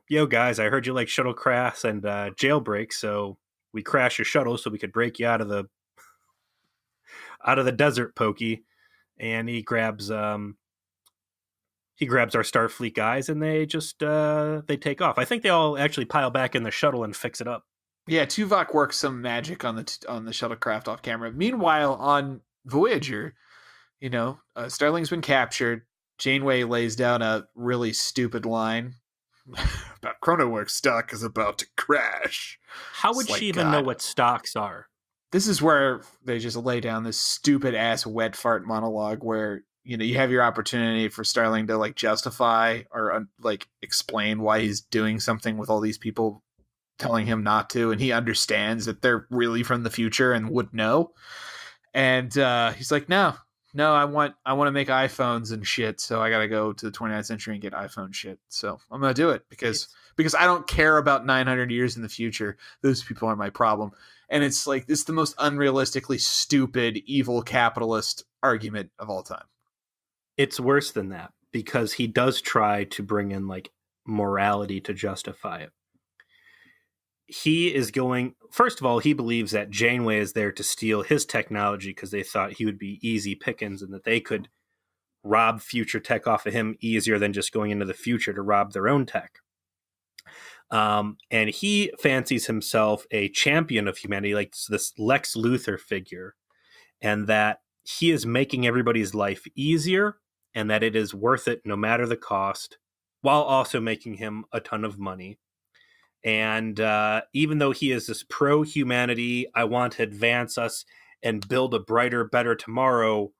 Speaker 2: yo guys, I heard you like shuttlecrafts and Jailbreak, so we crashed your shuttle so we could break you out of the desert, Pokey. And he grabs our Starfleet guys, and they just they take off. I think they all actually pile back in the shuttle and fix it up.
Speaker 1: Yeah, Tuvok works some magic on the shuttlecraft off camera. Meanwhile, on Voyager, Starling's been captured. Janeway lays down a really stupid line about Chronoworks stock is about to crash.
Speaker 2: How would she even know what stocks are?
Speaker 1: This is where they just lay down this stupid ass wet fart monologue where you have your opportunity for Starling to like justify or like explain why he's doing something with all these people telling him not to, and he understands that they're really from the future and would know. And he's like, no, I want to make iPhones and shit, so I gotta go to the 29th century and get iPhone shit. So I'm gonna do it because I don't care about 900 years in the future. Those people are my problem. And it's like, this is the most unrealistically stupid, evil capitalist argument of all time.
Speaker 2: It's worse than that, because he does try to bring in like morality to justify it. He is going, first of all, he believes that Janeway is there to steal his technology because they thought he would be easy pickings and that they could rob future tech off of him easier than just going into the future to rob their own tech. And he fancies himself a champion of humanity, like this Lex Luthor figure, and that he is making everybody's life easier and that it is worth it no matter the cost, while also making him a ton of money. And even though he is this pro-humanity, I want to advance us and build a brighter, better tomorrow,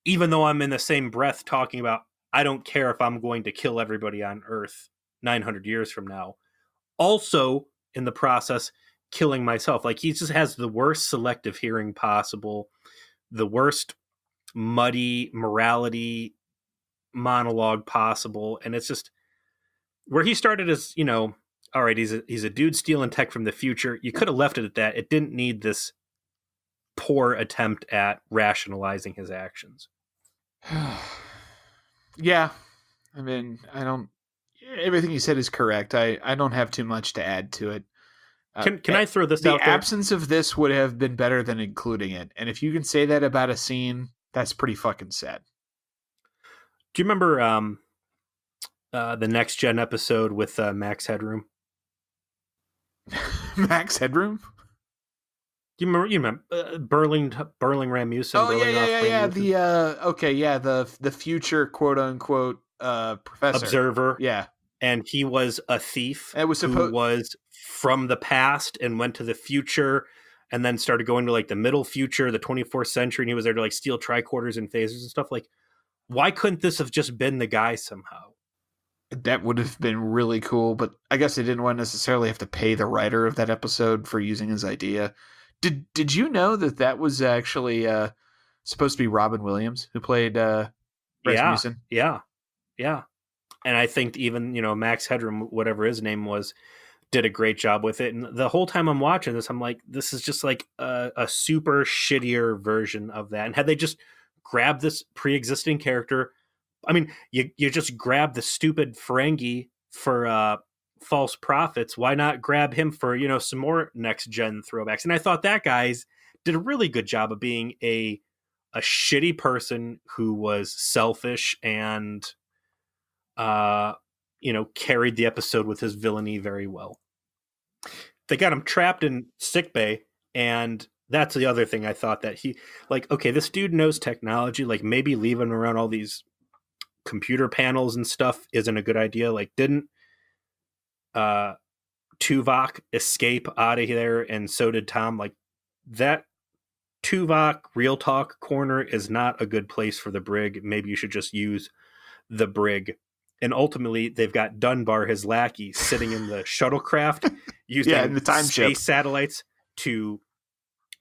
Speaker 2: even though I'm in the same breath talking about, I don't care if I'm going to kill everybody on Earth 900 years from now. Also, in the process, killing myself. Like, he just has the worst selective hearing possible, the worst muddy morality monologue possible. And it's just where he started as, all right, he's a dude stealing tech from the future. You could have left it at that. It didn't need this poor attempt at rationalizing his actions.
Speaker 1: Yeah. I mean, everything you said is correct. I don't have too much to add to it.
Speaker 2: Can I throw this out there?
Speaker 1: The absence of this would have been better than including it. And if you can say that about a scene, that's pretty fucking sad.
Speaker 2: Do you remember the Next Gen episode with Max Headroom?
Speaker 1: Max Headroom.
Speaker 2: Do you remember Burling Ramusin?
Speaker 1: Oh yeah,
Speaker 2: Burling
Speaker 1: yeah,
Speaker 2: off
Speaker 1: yeah, yeah.
Speaker 2: Ramusin?
Speaker 1: The okay, yeah, the future quote unquote professor.
Speaker 2: Observer.
Speaker 1: Yeah,
Speaker 2: And he was a thief
Speaker 1: it was
Speaker 2: who
Speaker 1: supposed.
Speaker 2: was from the past and went to the future and then started going to like the middle future, the 24th century, and he was there to like steal tricorders and phasers and stuff. Like, why couldn't this have just been the guy somehow?
Speaker 1: That would have been really cool, but I guess they didn't want to necessarily have to pay the writer of that episode for using his idea. Did you know that that was actually supposed to be Robin Williams who played
Speaker 2: Yeah,
Speaker 1: Rasmussen?
Speaker 2: yeah, yeah. And I think even, Max Headroom, whatever his name was, did a great job with it. And the whole time I'm watching this, I'm like, this is just like a super shittier version of that. And had they just grabbed this pre-existing character, I mean, you just grab the stupid Ferengi for false prophets. Why not grab him for, some more next gen throwbacks? And I thought that guys did a really good job of being a shitty person who was selfish and carried the episode with his villainy very well. They got him trapped in sickbay, and that's the other thing I thought that he, like, okay, this dude knows technology, like maybe leaving around all these computer panels and stuff isn't a good idea. Like, didn't Tuvok escape out of there, and so did Tom? Like, that Tuvok real talk corner is not a good place for the brig. Maybe you should just use the brig. And ultimately, they've got Dunbar, his lackey, sitting in the shuttlecraft using
Speaker 1: In the Timeship
Speaker 2: space satellites to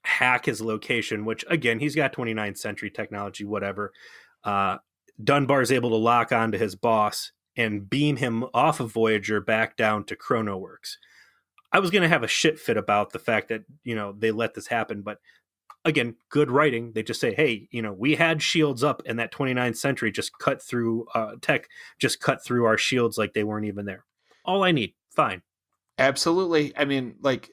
Speaker 2: hack his location, which, again, he's got 29th century technology, whatever. Dunbar is able to lock onto his boss and beam him off of Voyager back down to ChronoWorks. I was going to have a shit fit about the fact that, they let this happen, but again, good writing. They just say, hey, we had shields up, and that 29th century just cut through cut through our shields like they weren't even there. All I need. Fine.
Speaker 1: Absolutely. I mean, like,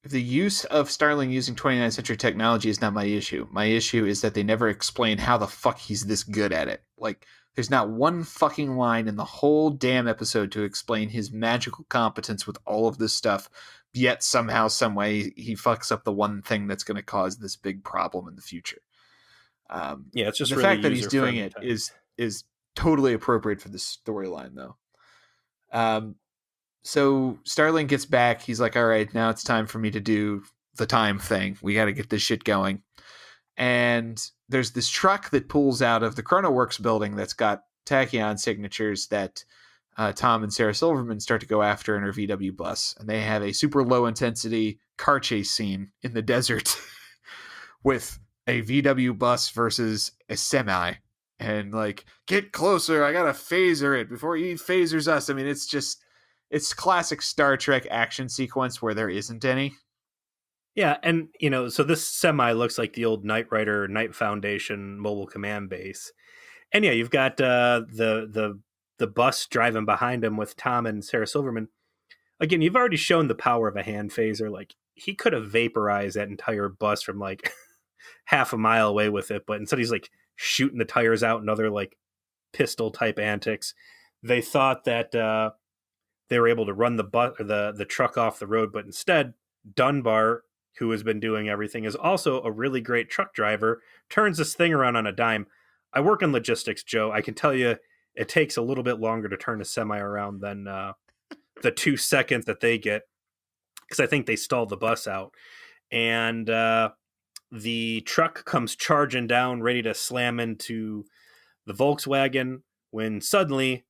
Speaker 1: the use of Starling using 29th century technology is not my issue. My issue is that they never explain how the fuck he's this good at it. Like, there's not one fucking line in the whole damn episode to explain his magical competence with all of this stuff. Yet somehow, some way, he fucks up the one thing that's going to cause this big problem in the future.
Speaker 2: It's just
Speaker 1: the
Speaker 2: really
Speaker 1: fact that he's doing it is totally appropriate for this storyline, though. So Starling gets back. He's like, all right, now it's time for me to do the time thing. We got to get this shit going. And there's this truck that pulls out of the ChronoWorks building that's got tachyon signatures that Tom and Sarah Silverman start to go after in her VW bus. And they have a super low intensity car chase scene in the desert with a VW bus versus a semi. And like, get closer. I got to phaser it before he phasers us. I mean, it's classic Star Trek action sequence where there isn't any.
Speaker 2: Yeah, and so this semi looks like the old Knight Rider Night Foundation mobile command base. And yeah, you've got the bus driving behind him with Tom and Sarah Silverman. Again, you've already shown the power of a hand phaser. Like, he could have vaporized that entire bus from like half a mile away with it, but instead he's like shooting the tires out and other like pistol type antics. They thought that they were able to run the truck off the road, but instead Dunbar, who has been doing everything, is also a really great truck driver, turns this thing around on a dime. I work in logistics, Joe. I can tell you it takes a little bit longer to turn a semi around than the 2 seconds that they get, because I think they stalled the bus out. And the truck comes charging down, ready to slam into the Volkswagen, when suddenly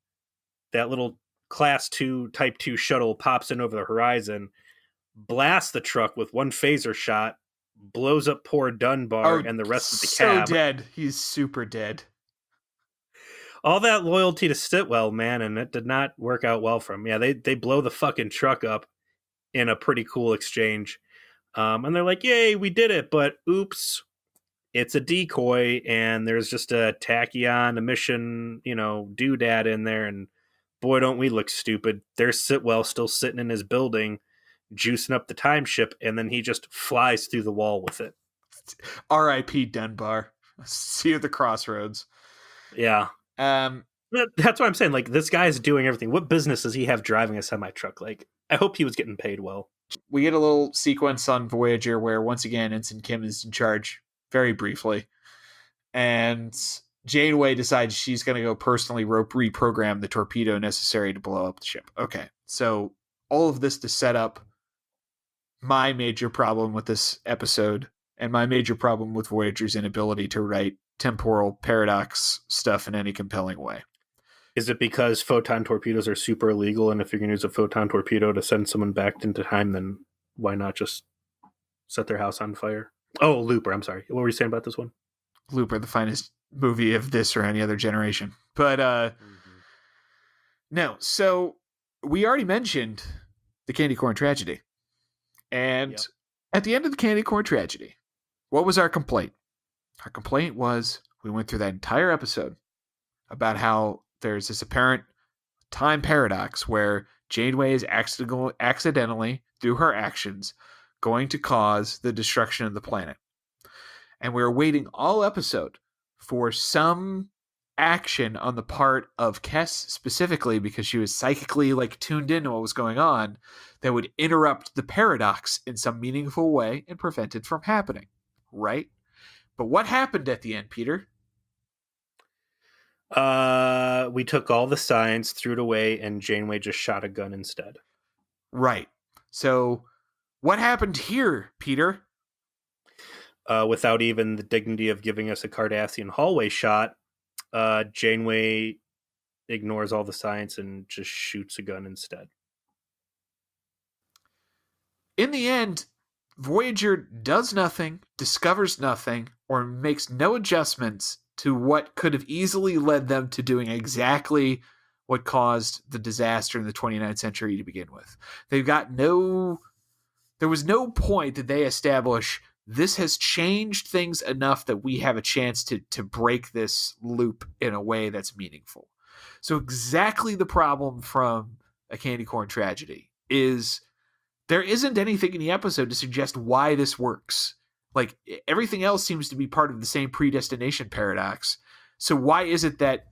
Speaker 2: that little Class 2 Type 2 shuttle pops in over the horizon, blasts the truck with one phaser shot, blows up poor Dunbar and the rest of the cab.
Speaker 1: So dead. He's super dead.
Speaker 2: All that loyalty to Sitwell, man, and it did not work out well for him. Yeah, they blow the fucking truck up in a pretty cool exchange. And they're like, yay, we did it, but oops, it's a decoy, and there's just a tachyon emission, doodad in there, and boy, don't we look stupid. There's Sitwell still sitting in his building, juicing up the Timeship, and then he just flies through the wall with it.
Speaker 1: R.I.P. Dunbar. See you at the crossroads.
Speaker 2: Yeah. That's what I'm saying. Like, this guy's doing everything. What business does he have driving a semi-truck? Like, I hope he was getting paid well.
Speaker 1: We get a little sequence on Voyager where once again Ensign Kim is in charge very briefly, and Janeway decides she's going to go personally reprogram the torpedo necessary to blow up the ship. Okay, so all of this to set up my major problem with this episode and my major problem with Voyager's inability to write temporal paradox stuff in any compelling way.
Speaker 2: Is it because photon torpedoes are super illegal, and if you're going to use a photon torpedo to send someone back into time, then why not just set their house on fire? Oh, Looper, I'm sorry. What were you saying about this one?
Speaker 1: Looper, the finest movie of this or any other generation. But no, so we already mentioned the candy corn tragedy. And at the end of the candy corn tragedy, what was our complaint? Our complaint was we went through that entire episode about how there's this apparent time paradox where Janeway is accidentally, through her actions, going to cause the destruction of the planet. And we were waiting all episode for some action on the part of Kes specifically, because she was psychically tuned into what was going on, that would interrupt the paradox in some meaningful way and prevent it from happening. Right? But what happened at the end, Peter?
Speaker 2: We took all the science, threw it away, and Janeway just shot a gun instead.
Speaker 1: Right. So what happened here, Peter?
Speaker 2: Without even the dignity of giving us a Cardassian hallway shot, Janeway ignores all the science and just shoots a gun instead.
Speaker 1: In the end, Voyager does nothing, discovers nothing, or makes no adjustments to what could have easily led them to doing exactly what caused the disaster in the 29th century to begin with. There was no point that they establish this has changed things enough that we have a chance to break this loop in a way that's meaningful. So exactly the problem from A Candy Corn Tragedy is there isn't anything in the episode to suggest why this works. Everything else seems to be part of the same predestination paradox. So why is it that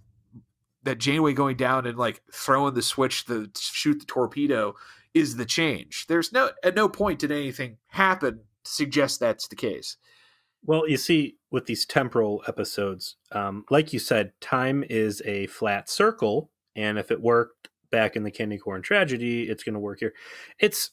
Speaker 1: Janeway going down and throwing the switch to shoot the torpedo is the change? There's at no point did anything happen to suggest that's the case.
Speaker 2: Well, you see, with these temporal episodes, like you said, time is a flat circle, and if it worked back in the Candy Corn Tragedy, it's going to work here. It's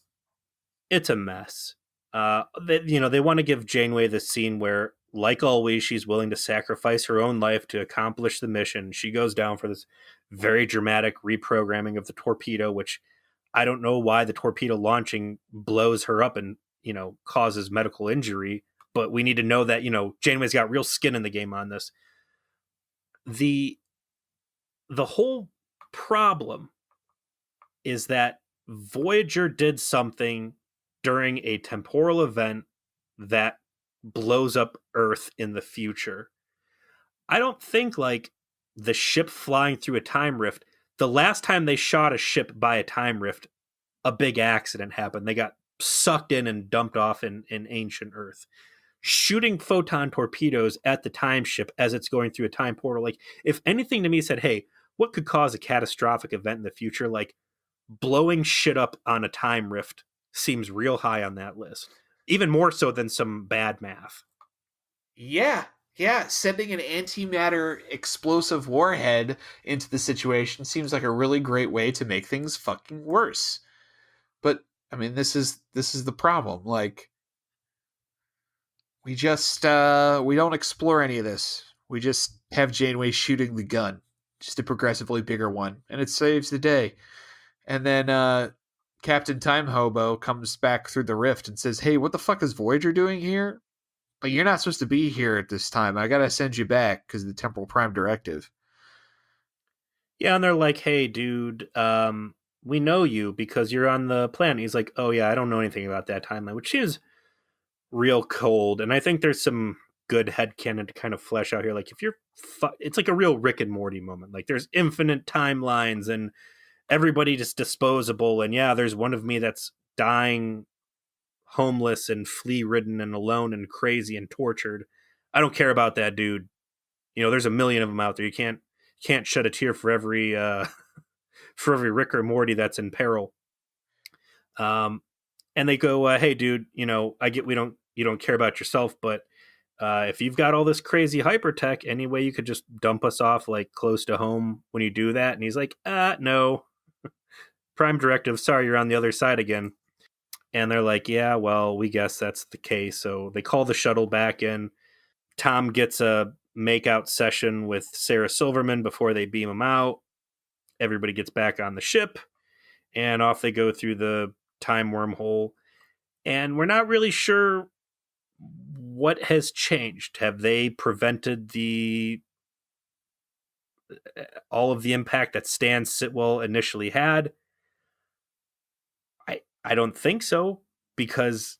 Speaker 2: a mess. They want to give Janeway the scene where, like always, she's willing to sacrifice her own life to accomplish the mission. She goes down for this very dramatic reprogramming of the torpedo, which I don't know why the torpedo launching blows her up and, causes medical injury. But we need to know that, Janeway's got real skin in the game on this. The whole problem is that Voyager did something during a temporal event that blows up Earth in the future. I don't think the ship flying through a time rift, the last time they shot a ship by a time rift, a big accident happened. They got sucked in and dumped off in ancient Earth. Shooting photon torpedoes at the Timeship as it's going through a time portal, if anything to me said, hey, what could cause a catastrophic event in the future? Blowing shit up on a time rift seems real high on that list. Even more so than some bad math.
Speaker 1: Yeah. Sending an antimatter explosive warhead into the situation seems like a really great way to make things fucking worse. But I mean, this is the problem. We just we don't explore any of this. We just have Janeway shooting the gun, just a progressively bigger one, and it saves the day. And then Captain Time Hobo comes back through the rift and says, hey, what the fuck is Voyager doing here? But you're not supposed to be here at this time. I gotta send you back because of the Temporal Prime Directive.
Speaker 2: Yeah, and they're like, hey, dude, we know you because you're on the planet. He's like, oh yeah, I don't know anything about that timeline, which is real cold. And I think there's some good headcanon to kind of flesh out here. If you're, it's like a real Rick and Morty moment. There's infinite timelines and everybody just disposable, and yeah, there's one of me that's dying homeless and flea-ridden and alone and crazy and tortured. I don't care about that, dude. There's a million of them out there. You can't shed a tear for every for every Rick or Morty that's in peril. And they go, hey, dude, I get you don't care about yourself, but if you've got all this crazy hypertech, any way you could just dump us off like close to home when you do that? And he's like, no. Prime directive, sorry, you're on the other side again. And they're like, yeah, well, we guess that's the case. So they call the shuttle back in. Tom gets a makeout session with Sarah Silverman before they beam him out. Everybody gets back on the ship, and off they go through the time wormhole. And we're not really sure what has changed. Have they prevented all of the impact that Stan Sitwell initially had? I don't think so, because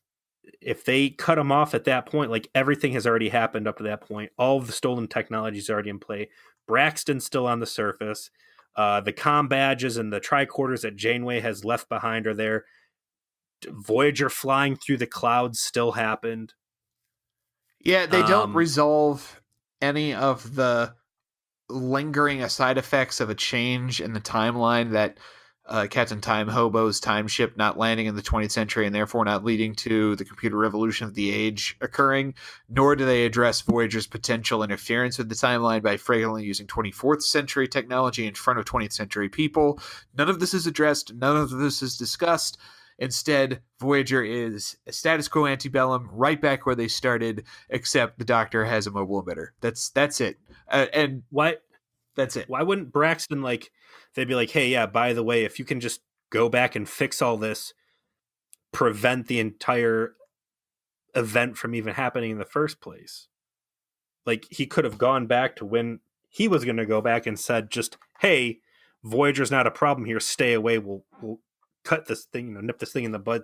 Speaker 2: if they cut him off at that point, like everything has already happened up to that point. All of the stolen technology is already in play. Braxton's still on the surface. The comm badges and the tricorders that Janeway has left behind are there. Voyager flying through the clouds still happened.
Speaker 1: Yeah, they don't resolve any of the lingering side effects of a change in the timeline that Captain Time Hobo's Timeship not landing in the 20th century and therefore not leading to the computer revolution of the age occurring, nor do they address Voyager's potential interference with the timeline by frequently using 24th century technology in front of 20th century people. None of this is addressed. None of this is discussed. Instead, Voyager is a status quo antebellum, right back where they started, except the Doctor has a mobile emitter. That's it. And
Speaker 2: what?
Speaker 1: That's it.
Speaker 2: Why wouldn't Braxton, they'd be like, hey, yeah, by the way, if you can just go back and fix all this, prevent the entire event from even happening in the first place. Like, he could have gone back to when he was going to go back and said just, hey, Voyager's not a problem here. Stay away. We'll cut this thing, nip this thing in the bud.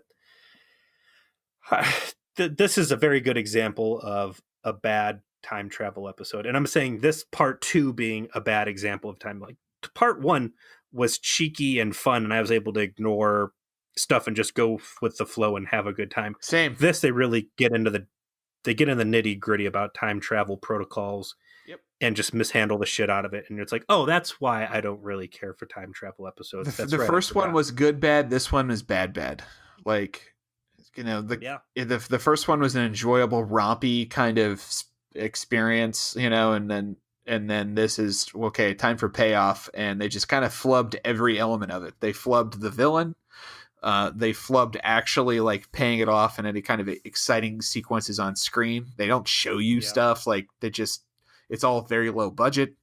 Speaker 2: This is a very good example of a bad time travel episode. And I'm saying this part 2 being a bad example of time. Like, part 1 was cheeky and fun, and I was able to ignore stuff and just go with the flow and have a good time.
Speaker 1: Same.
Speaker 2: This, they really get into the nitty gritty about time travel protocols.
Speaker 1: Yep.
Speaker 2: And just mishandle the shit out of it. And it's like, oh, that's why I don't really care for time travel episodes.
Speaker 1: The first one was good, bad. This one is bad, bad. Like, the first one was an enjoyable, rompy kind of experience, and then this is, okay, time for payoff. And they just kind of flubbed every element of it. They flubbed the villain. They flubbed actually paying it off in any kind of exciting sequences on screen. They don't show you stuff. It's all very low budget.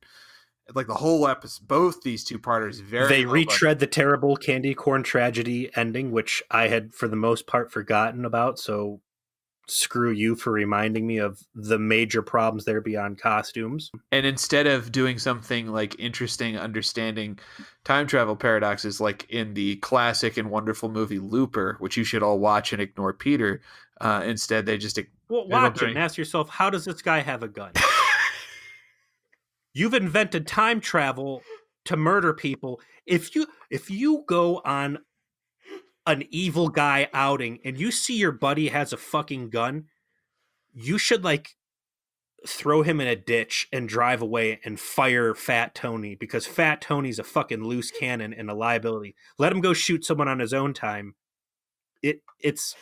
Speaker 1: Like, the whole episode, both these two-parters,
Speaker 2: They retread the terrible candy corn tragedy ending, which I had for the most part forgotten about. So screw you for reminding me of the major problems there beyond costumes.
Speaker 1: And instead of doing something interesting, understanding time travel paradoxes, like in the classic and wonderful movie Looper, which you should all watch and ignore Peter, instead they just
Speaker 2: watch it and ask yourself, how does this guy have a gun? You've invented time travel to murder people. If you go on an evil guy outing and you see your buddy has a fucking gun, you should throw him in a ditch and drive away and fire Fat Tony, because Fat Tony's a fucking loose cannon and a liability. Let him go shoot someone on his own time. It's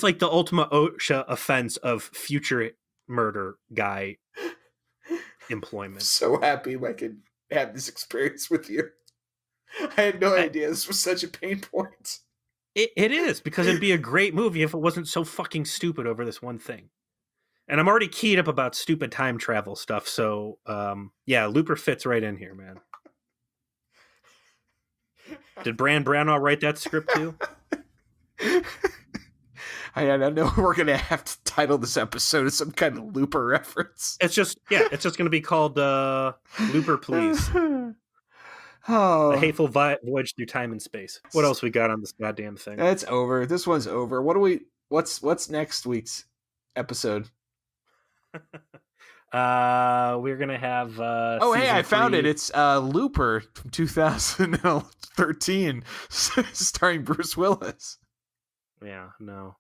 Speaker 2: like the ultimate OSHA offense of future murder guy employment.
Speaker 1: So happy I could have this experience with you. I had no idea this was such a pain point.
Speaker 2: It is, because it'd be a great movie if it wasn't so fucking stupid over this one thing. And I'm already keyed up about stupid time travel stuff, so Looper fits right in here, man. Did Bran Branagh write that script too?
Speaker 1: I don't know. We're gonna have to title this episode as some kind of Looper reference.
Speaker 2: It's just gonna be called Looper, Please. A hateful voyage through time and space. What else we got on this goddamn thing?
Speaker 1: That's over. This one's over. What's next week's episode?
Speaker 2: We're gonna have
Speaker 1: hey, I found it. It's Looper from 2013 starring Bruce Willis.
Speaker 2: Yeah, no.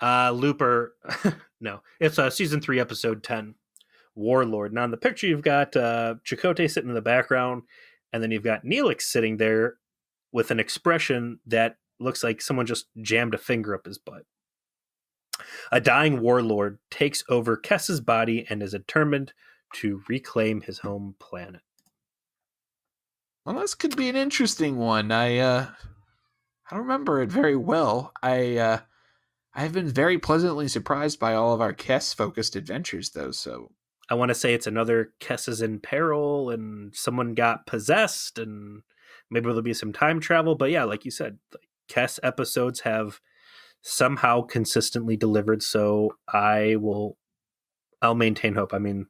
Speaker 2: Looper no. It's season 3 episode 10, Warlord. Now in the picture you've got Chakotay sitting in the background, and then you've got Neelix sitting there with an expression that looks like someone just jammed a finger up his butt. A dying warlord takes over Kess's body and is determined to reclaim his home planet.
Speaker 1: Well, this could be an interesting one. I don't remember it very well. I've been very pleasantly surprised by all of our Kess-focused adventures, though, so...
Speaker 2: I want to say it's another Kess is in peril, and someone got possessed, and maybe there'll be some time travel, but yeah, like you said, Kess episodes have somehow consistently delivered, so I'll maintain hope. I mean,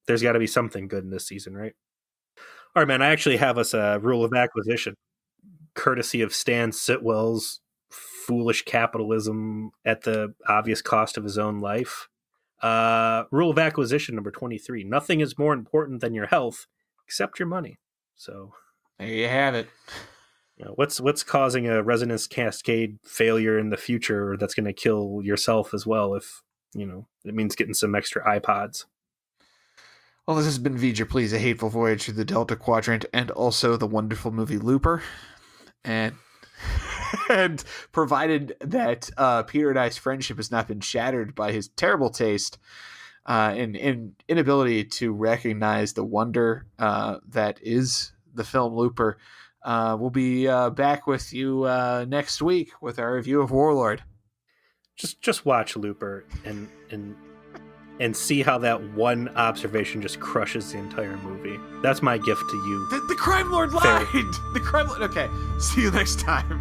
Speaker 2: there's got to be something good in this season, right? All right, man, I actually have us a rule of acquisition, courtesy of Stan Sitwell's foolish capitalism at the obvious cost of his own life. Rule of acquisition number 23. Nothing is more important than your health except your money. So
Speaker 1: there you have it.
Speaker 2: What's causing a resonance cascade failure in the future that's going to kill yourself as well if, it means getting some extra iPods.
Speaker 1: Well, this has been Voyager, Please, A Hateful Voyage Through the Delta Quadrant, and also the wonderful movie Looper. And provided that Peter and I's friendship has not been shattered by his terrible taste and inability to recognize the wonder that is the film Looper, we'll be back with you next week with our review of Warlord.
Speaker 2: Just watch Looper and see how that one observation just crushes the entire movie. That's my gift to you.
Speaker 1: The crime lord lied! The crime lord... Okay, see you next time.